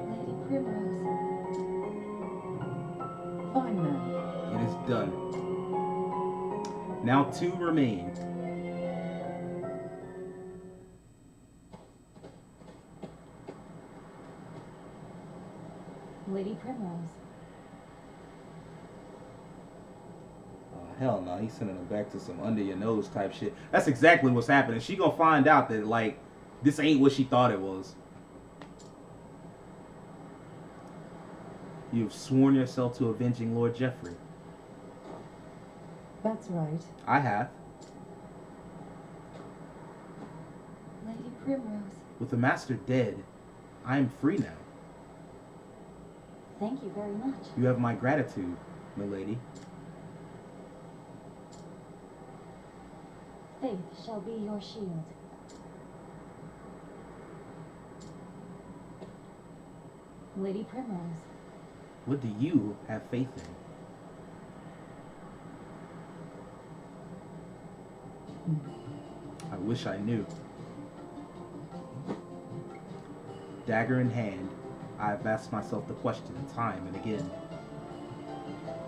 Lady Primrose. Fine then. It is done. Now 2 remain. Lady Primrose. Hell no, he's sending her back to some under your nose type shit. That's exactly what's happening. She gonna find out that, like, this ain't what she thought it was. You've sworn yourself to avenging Lord Jeffrey. That's right. I have. Lady Primrose, With the Master dead, I am free now. thank you very much. You have my gratitude, milady. Faith shall be your shield. Lady Primrose. What do you have faith in? I wish I knew. Dagger in hand, I have asked myself the question time and again.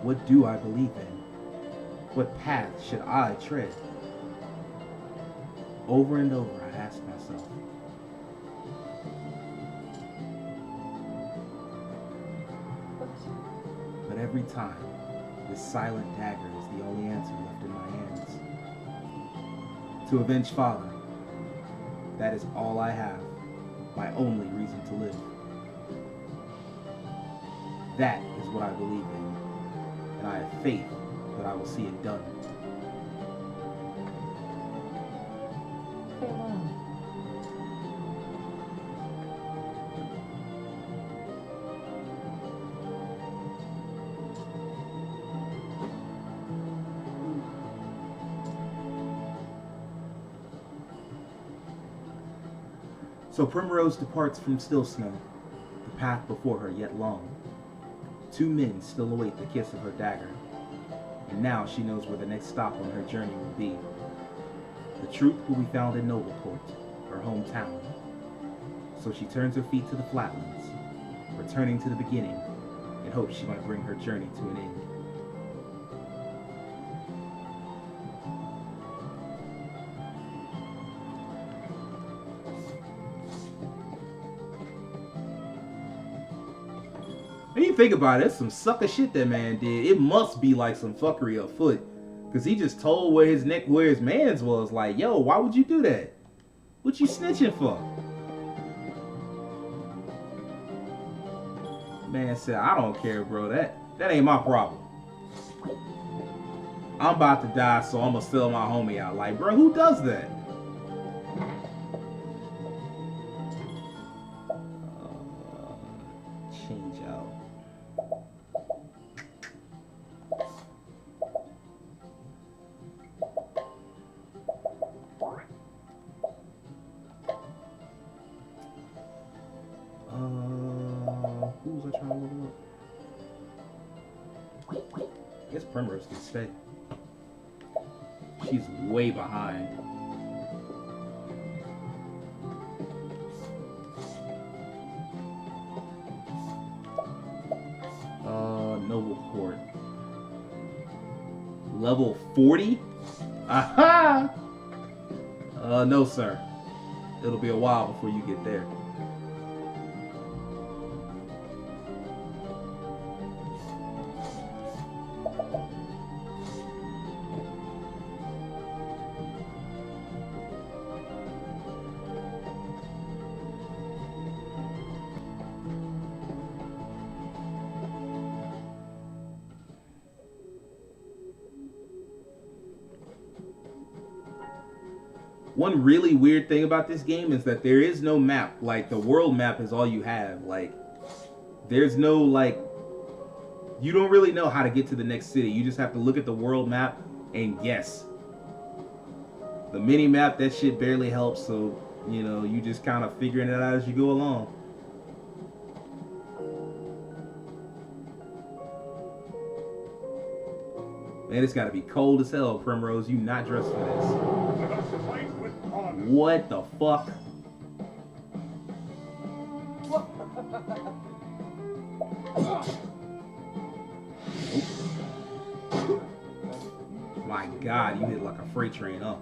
What do I believe in? What path should I tread? Over and over I ask myself. But every time, this silent dagger is the only answer left in my hands. To avenge Father, that is all I have, my only reason to live. That is what I believe in, and I have faith that I will see it done. Farewell. So Primrose departs from Still Snow, the path before her yet long. 2 men still await the kiss of her dagger, and now she knows where the next stop on her journey will be. The truth will be found in Nobleport, her hometown. So she turns her feet to the flatlands, returning to the beginning, in hopes she might bring her journey to an end. When you think about it, it's some sucker shit that man did. It must be like some fuckery afoot. Cause he just told where his man's was. Like, yo, why would you do that? What you snitching for? Man said, I don't care, bro. That ain't my problem. I'm about to die, so I'm gonna sell my homie out. Like, bro, who does that? Change out. Who was I trying to look up? I guess Primrose can stay. She's way behind. Nobleport. Level 40? Aha! No, sir. It'll be a while before you get there. One really weird thing about this game is that there is no map. Like, the world map is all you have. Like, there's no, like, you don't really know how to get to the next city. You just have to look at the world map and guess. The mini map, that shit barely helps, so, you know, you just kind of figuring it out as you go along. Man, it's gotta be cold as hell, Primrose. You not dressed for this. What the fuck? My God, you hit like a freight train, huh?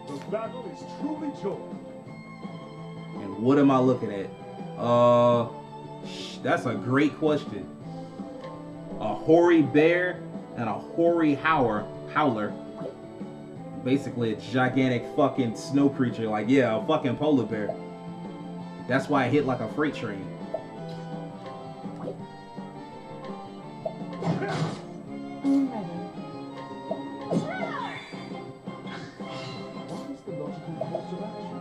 The battle is truly joined. And what am I looking at? That's a great question. A hoary bear and a hoary howler. Basically a gigantic fucking snow creature. Like, yeah, a fucking polar bear. That's why it hit like a freight train. I'm ready. What is the logical course of action?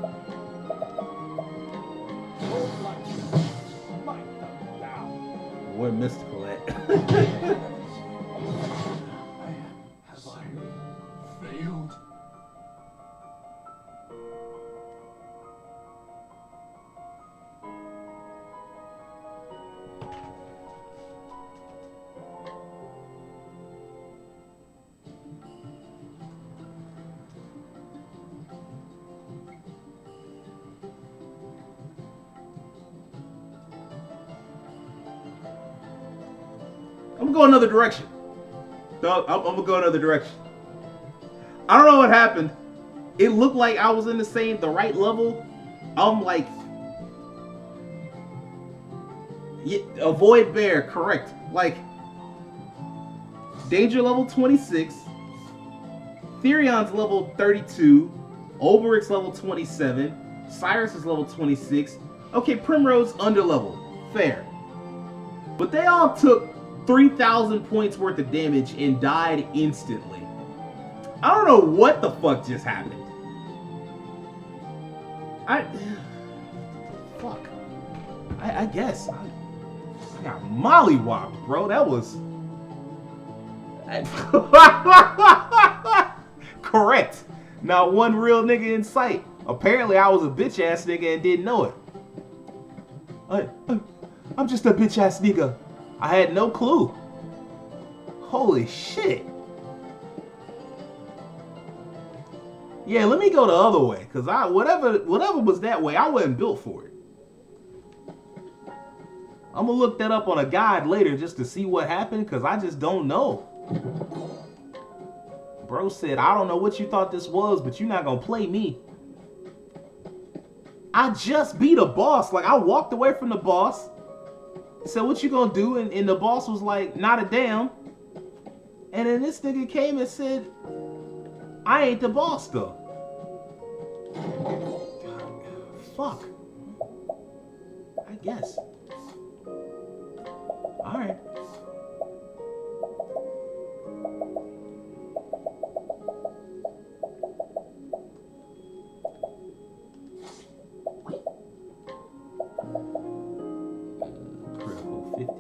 All light, smite them down. Where mystical at? Have I failed? I'm gonna go another direction. I'm gonna go another direction. I don't know what happened. It looked like I was in the right level. I'm like, yeah, avoid bear, correct. Like, danger level 26, Therion's level 32, Olberic's level 27, Cyrus is level 26. Okay, Primrose under level, fair. But they all took 3,000 points worth of damage and died instantly. I don't know what the fuck just happened. Fuck. I guess. I got mollywopped, bro. That was... Correct. Not one real nigga in sight. Apparently I was a bitch ass nigga and didn't know it. I'm just a bitch ass nigga. I had no clue. Holy shit. Yeah, let me go the other way, cause whatever was that way, I wasn't built for it. I'm gonna look that up on a guide later just to see what happened, cause I just don't know. Bro said, I don't know what you thought this was, but you're not gonna play me. I just beat a boss. Like, I walked away from the boss. Said, what you gonna do? And the boss was like, not a damn. And then this nigga came and said, I ain't the boss though. Fuck. I guess. Alright. Critical 50.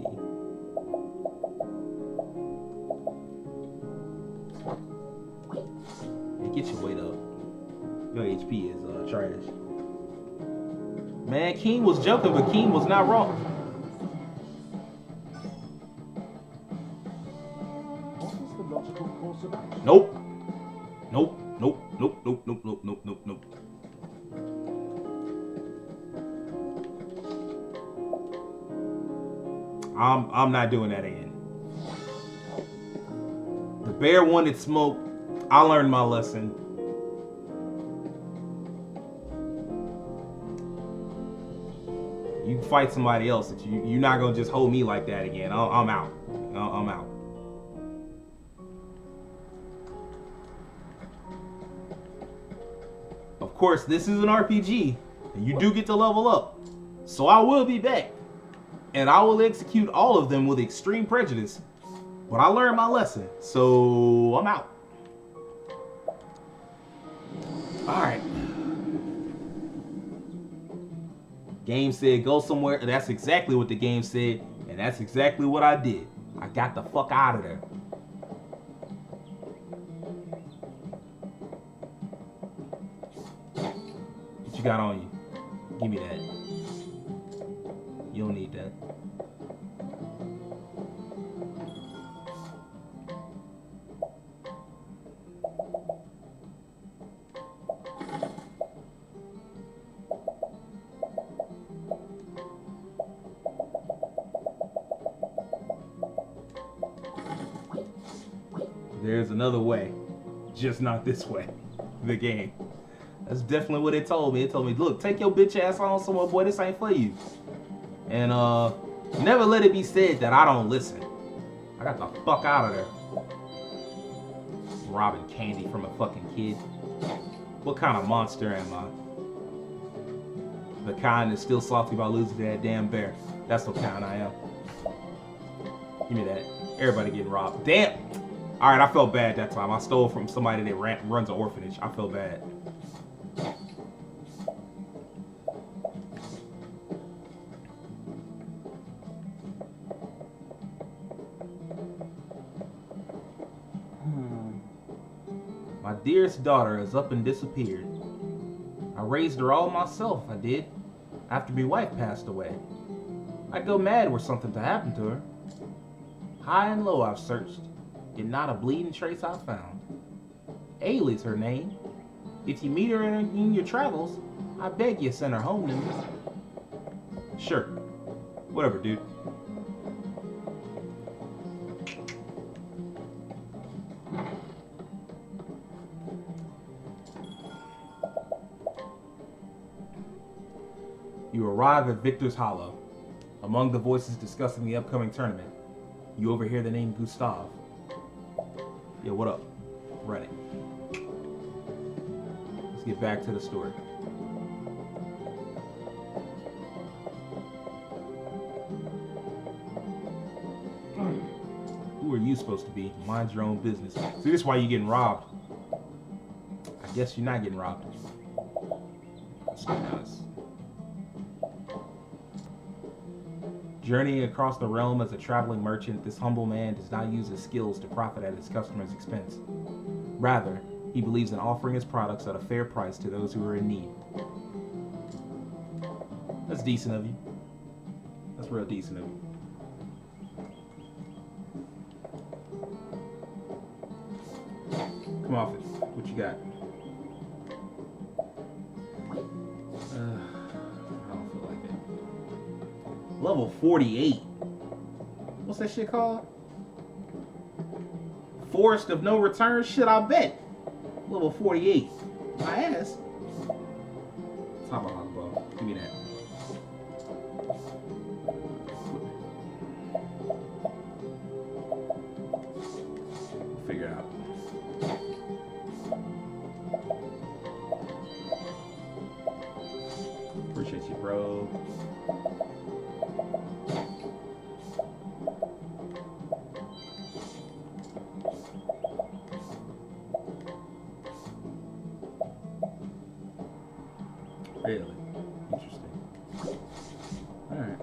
Hey, get your weight up. Your HP is trash. Man, King was joking, but King was not wrong. What is the logical course of action? Nope. Nope. Nope. Nope. Nope. Nope. Nope. Nope. Nope. Nope. I'm not doing that again. The bear wanted smoke. I learned my lesson. You fight somebody else. You're not gonna just hold me like that again. I'm out. I'm out. Of course, this is an RPG, and you do get to level up. So I will be back, and I will execute all of them with extreme prejudice. But I learned my lesson, so I'm out. Alright. Game said go somewhere. That's exactly what the game said, and that's exactly what I did. I got the fuck out of there. What you got on you? Give me that. You don't need that. There's another way, just not this way. The game. That's definitely what it told me. It told me, look, take your bitch ass on somewhere, boy. This ain't for you. And never let it be said that I don't listen. I got the fuck out of there. Robbing candy from a fucking kid. What kind of monster am I? The kind that's still salty about losing to that damn bear. That's what kind I am. Give me that. Everybody getting robbed. Damn! Alright, I felt bad that time. I stole from somebody that runs an orphanage. I feel bad. My dearest daughter is up and disappeared. I raised her all myself, I did, after my wife passed away. I'd go mad were something to happen to her. High and low I've searched, yet not a bleeding trace I've found. Ailey's her name. If you meet her in your travels, I beg you send her home to me. Sure. Whatever, dude. You arrive at Victor's Hollow. Among the voices discussing the upcoming tournament, you overhear the name Gustav. Yo, what up? Run it. Let's get back to the story. Who are you supposed to be? Mind your own business. See, this is why you're getting robbed. I guess you're not getting robbed. Let's go down this. Journeying across the realm as a traveling merchant, this humble man does not use his skills to profit at his customers' expense. Rather, he believes in offering his products at a fair price to those who are in need. That's decent of you. That's real decent of you. Come off it. What you got? I don't feel like it. Level 48. What's that shit called? Forest of No Return? Shit, I bet. Level 48. My ass. Tomahawk bow. Give me that. We'll figure it out. Appreciate you, bro. Really? Interesting. Alright.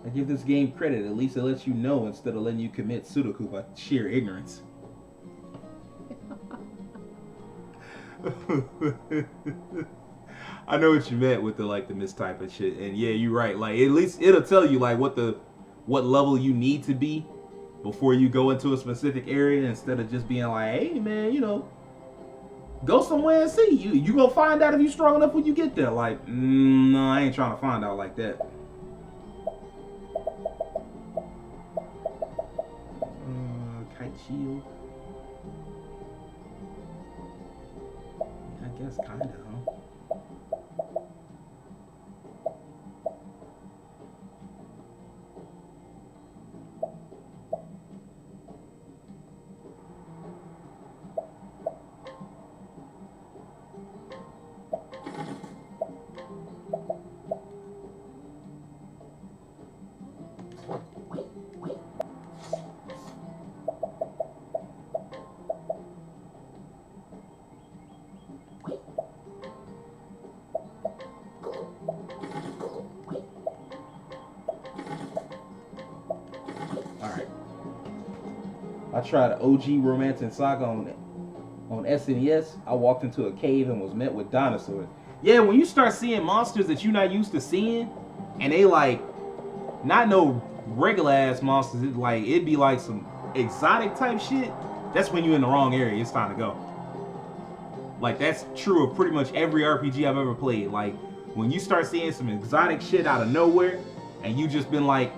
I give this game credit, at least it lets you know instead of letting you commit Sudoku by sheer ignorance. I know what you meant with the like the mistype and shit, and yeah, you're right. Like at least it'll tell you like what level you need to be before you go into a specific area, instead of just being like, hey man, you know, go somewhere and see. You gonna find out if you're strong enough when you get there. Like, no, I ain't trying to find out like that. Kite shield. I guess kinda, huh? I tried OG Romance and Saga on SNES. I walked into a cave and was met with dinosaurs. Yeah, when you start seeing monsters that you're not used to seeing, and they like, not no regular ass monsters, it'd be like some exotic type shit. That's when you're in the wrong area. It's time to go. Like, that's true of pretty much every RPG I've ever played. Like, when you start seeing some exotic shit out of nowhere, and you just been like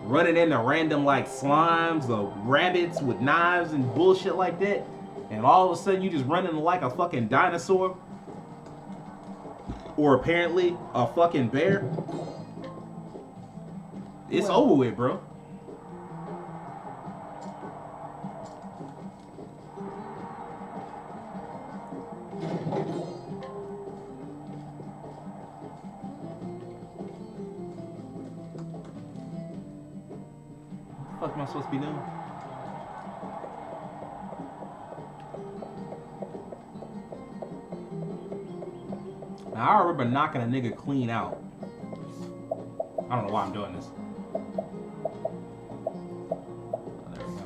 running into random like slimes or rabbits with knives and bullshit like that, and all of a sudden you just run into like a fucking dinosaur, or apparently a fucking bear, it's over with, bro. What the fuck am I supposed to be doing? Now, I remember knocking a nigga clean out. I don't know why I'm doing this. Oh, there we go.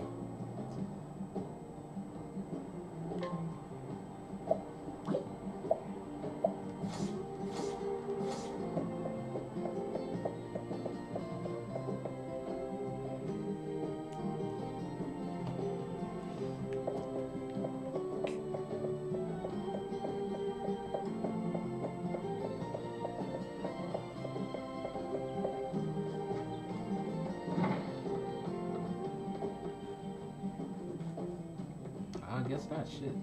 I guess not. Shit.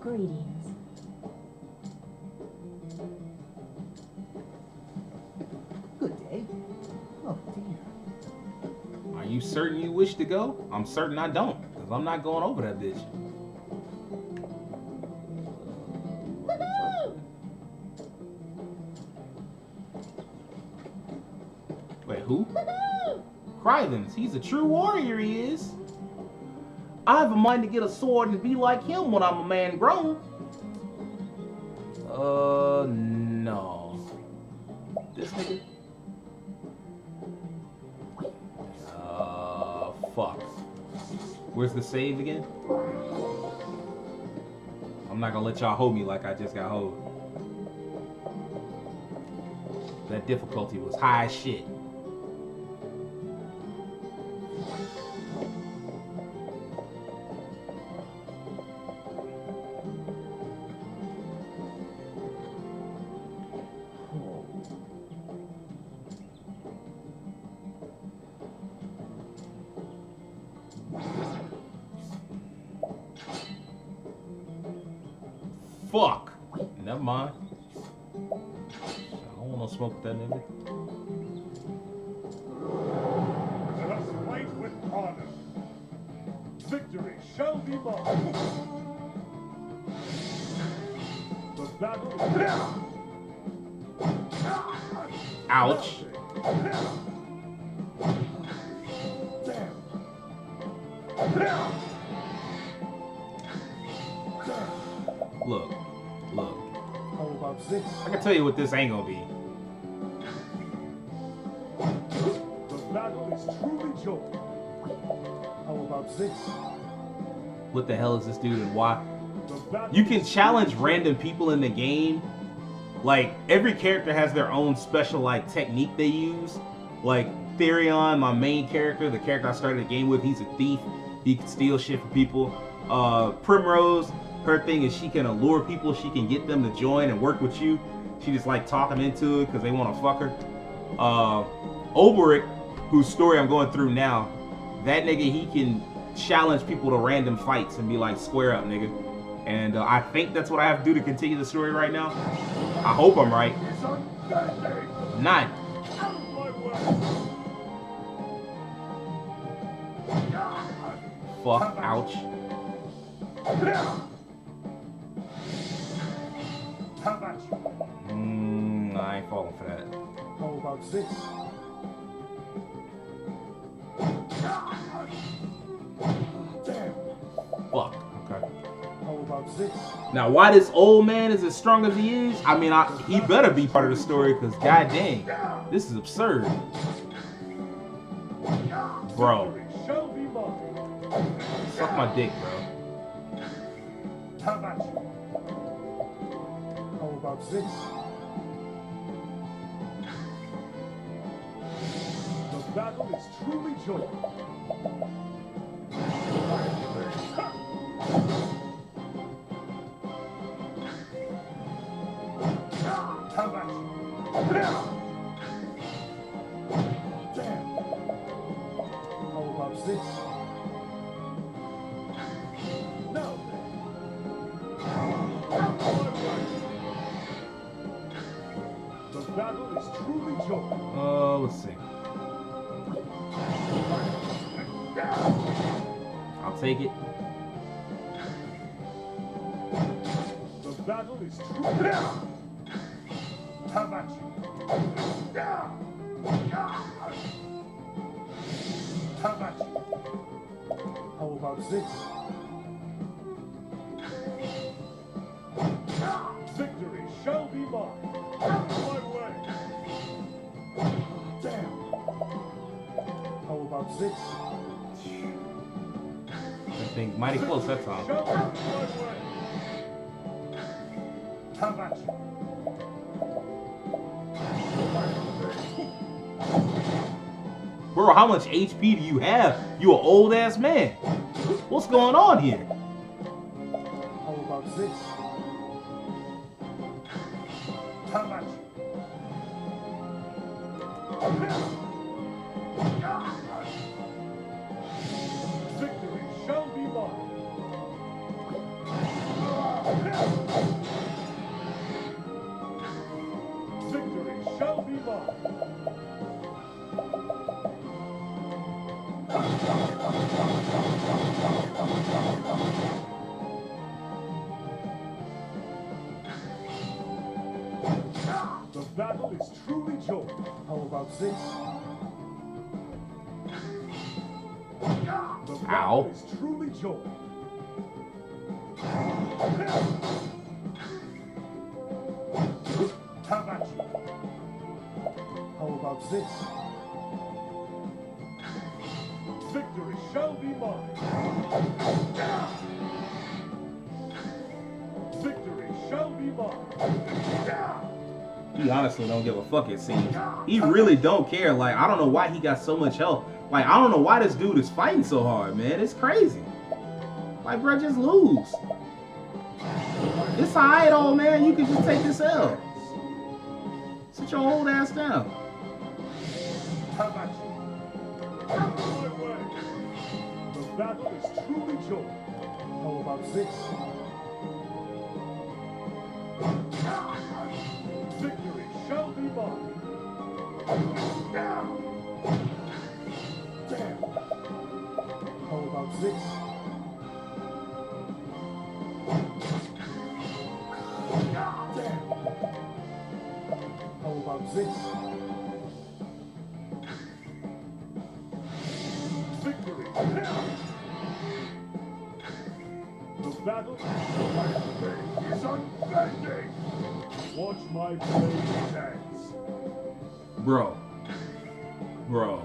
Greetings. Good day. Oh dear. Are you certain you wish to go? I'm certain I don't, because I'm not going over that bitch. Wait, who? Crivens. He's a true warrior, he is. I have a mind to get a sword and be like him when I'm a man grown. No. This nigga? Fuck. Where's the save again? I'm not gonna let y'all hold me like I just got hold. That difficulty was high as shit. Fuck. Never mind. I don't want no smoke with that nigga. Let us fight with honor. Victory shall be mine. The battle. Ouch. Look. How about this? I can tell you what this ain't gonna be. The battle is truly joined. How about this? What the hell is this dude and why? The battle You can is challenge truly random people in the game. Like, every character has their own special, like, technique they use. Like, Therion, my main character, the character I started the game with, he's a thief. He can steal shit from people. Primrose, her thing is she can allure people. She can get them to join and work with you. She just, like, talk them into it because they want to fuck her. Oberic, whose story I'm going through now, that nigga, he can challenge people to random fights and be like, square up, nigga. And I think that's what I have to do to continue the story right now. I hope I'm right. is unbending. Not. Out of my way. Fuck. Ouch. How about you? I ain't falling for that. How about this? Damn. Fuck. Okay. How about this? Now, why this old man is as strong as he is? I mean, he better be part of the story, because god dang, this is absurd. Bro, Victory shall be mine. suck my dick, bro. How about you? How about this? battle is truly joy. How about you? Damn. How about this? No. The battle is truly joy. Let's see. I'll take it. The battle is truly. How about you? How about you? How about this? Victory shall be mine. My way. Damn. How about this? That thing mighty close that time. Shall be my way. How about you? Bro, how much HP do you have? You an old ass man. What's going on here? How about this? How about you? Victory shall be mine. Victory shall be mine. The battle is truly joy. How about this? The battle Ow. is truly joy. How about you? How about this? Victory shall be mine. Victory shall be mine. He honestly don't give a fuck, it seems. He really don't care. Like, I don't know why he got so much health. Like, I don't know why this dude is fighting so hard, man. It's crazy. Like, bro, just lose. It's alright, old man. You can just take this L. Sit your old ass down. How about you? My way. The battle is truly joy. How about this? Victory shall be mine. Damn. How about this? Damn. How about this? Victory. The battle is unbending. Watch my blade dance. Bro. Bro.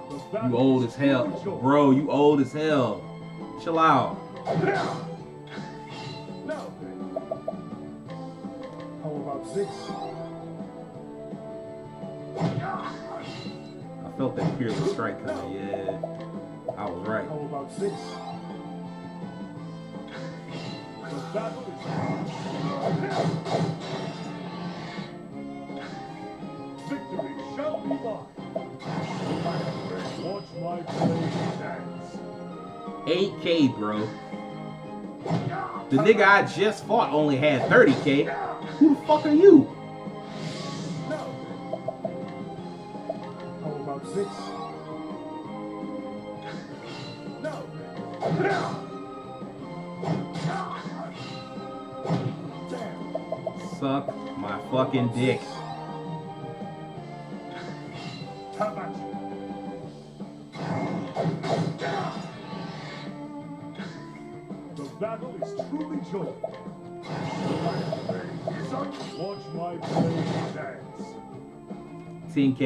The battle You old is as hell. truly joy. Bro, you old as hell. Chill out. Now then. How about this? I felt that fearless strike coming. Yeah. I was right. How about this? The battle is victory shall be mine. Watch my blade dance. 8K, bro. The nigga I just fought only had 30K. Who the fuck are you? Now then. How about this? Now then. Damn. Suck my fucking dick. How about you? The battle is truly joy. Watch my blade dance. 10K.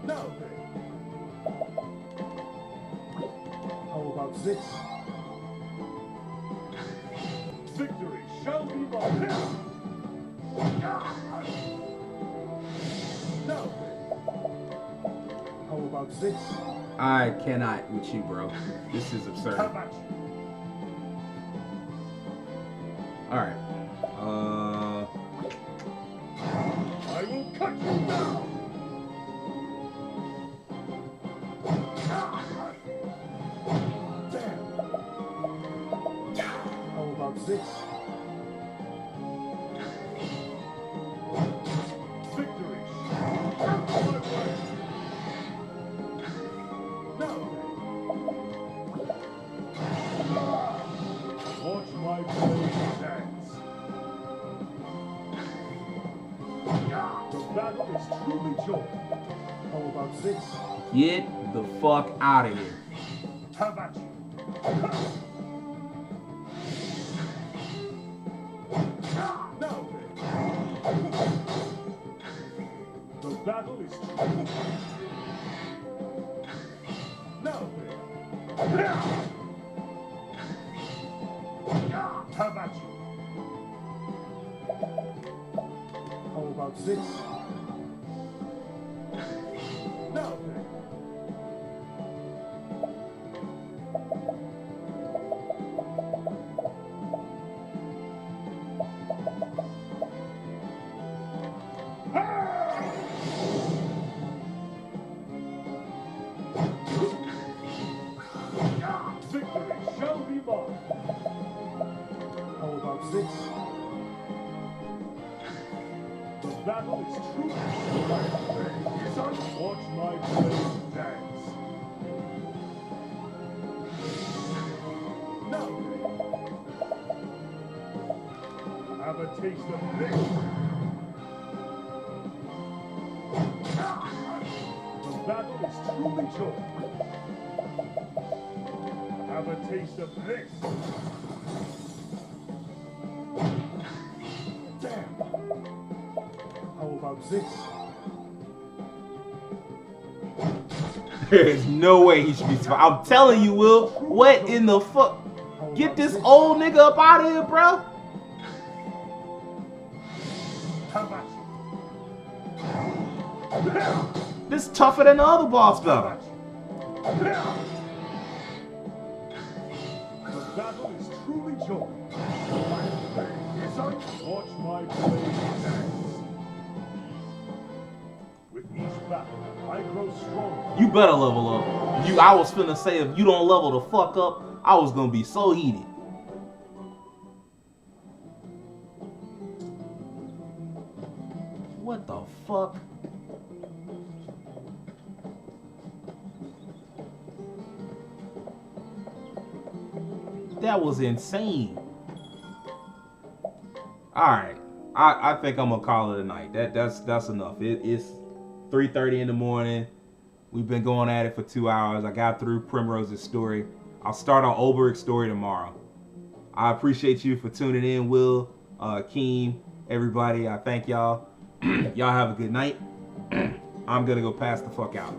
Now then. How about this? Victory shall be mine. Now then. about this? I cannot with you, bro. This is absurd. How about you? Alright. I will cut you down! Damn! How about this? Victory! My way! No! Watch my blade dance! The battle is truly joined. How about this? Get the fuck out of here. How about you? Now then. The battle is true. Now then. How about you? How about this? Now then. Victory shall be mine. How about this? The battle is true. Watch my blade dance. Now then. Have a taste of this. The battle is truly joined. Have a taste of this. Damn. How about this? There is no way he should be surviving. I'm telling you, Will. What in the fuck? Get this old nigga up out of here, bro. How about you? This tougher than the other boss How battle. about you? The battle is truly joined. Watch my blade dance. With each battle, I grow stronger. You better level up. I was finna say if you don't level the fuck up, I was gonna be so heated. What the fuck? That was insane. Alright. I think I'm gonna call it a night. That's enough. It's 3:30 in the morning. We've been going at it for 2 hours. I got through Primrose's story. I'll start on Oberic's story tomorrow. I appreciate you for tuning in, Will, Keem, everybody. I thank y'all. Y'all have a good night. I'm gonna go pass the fuck out.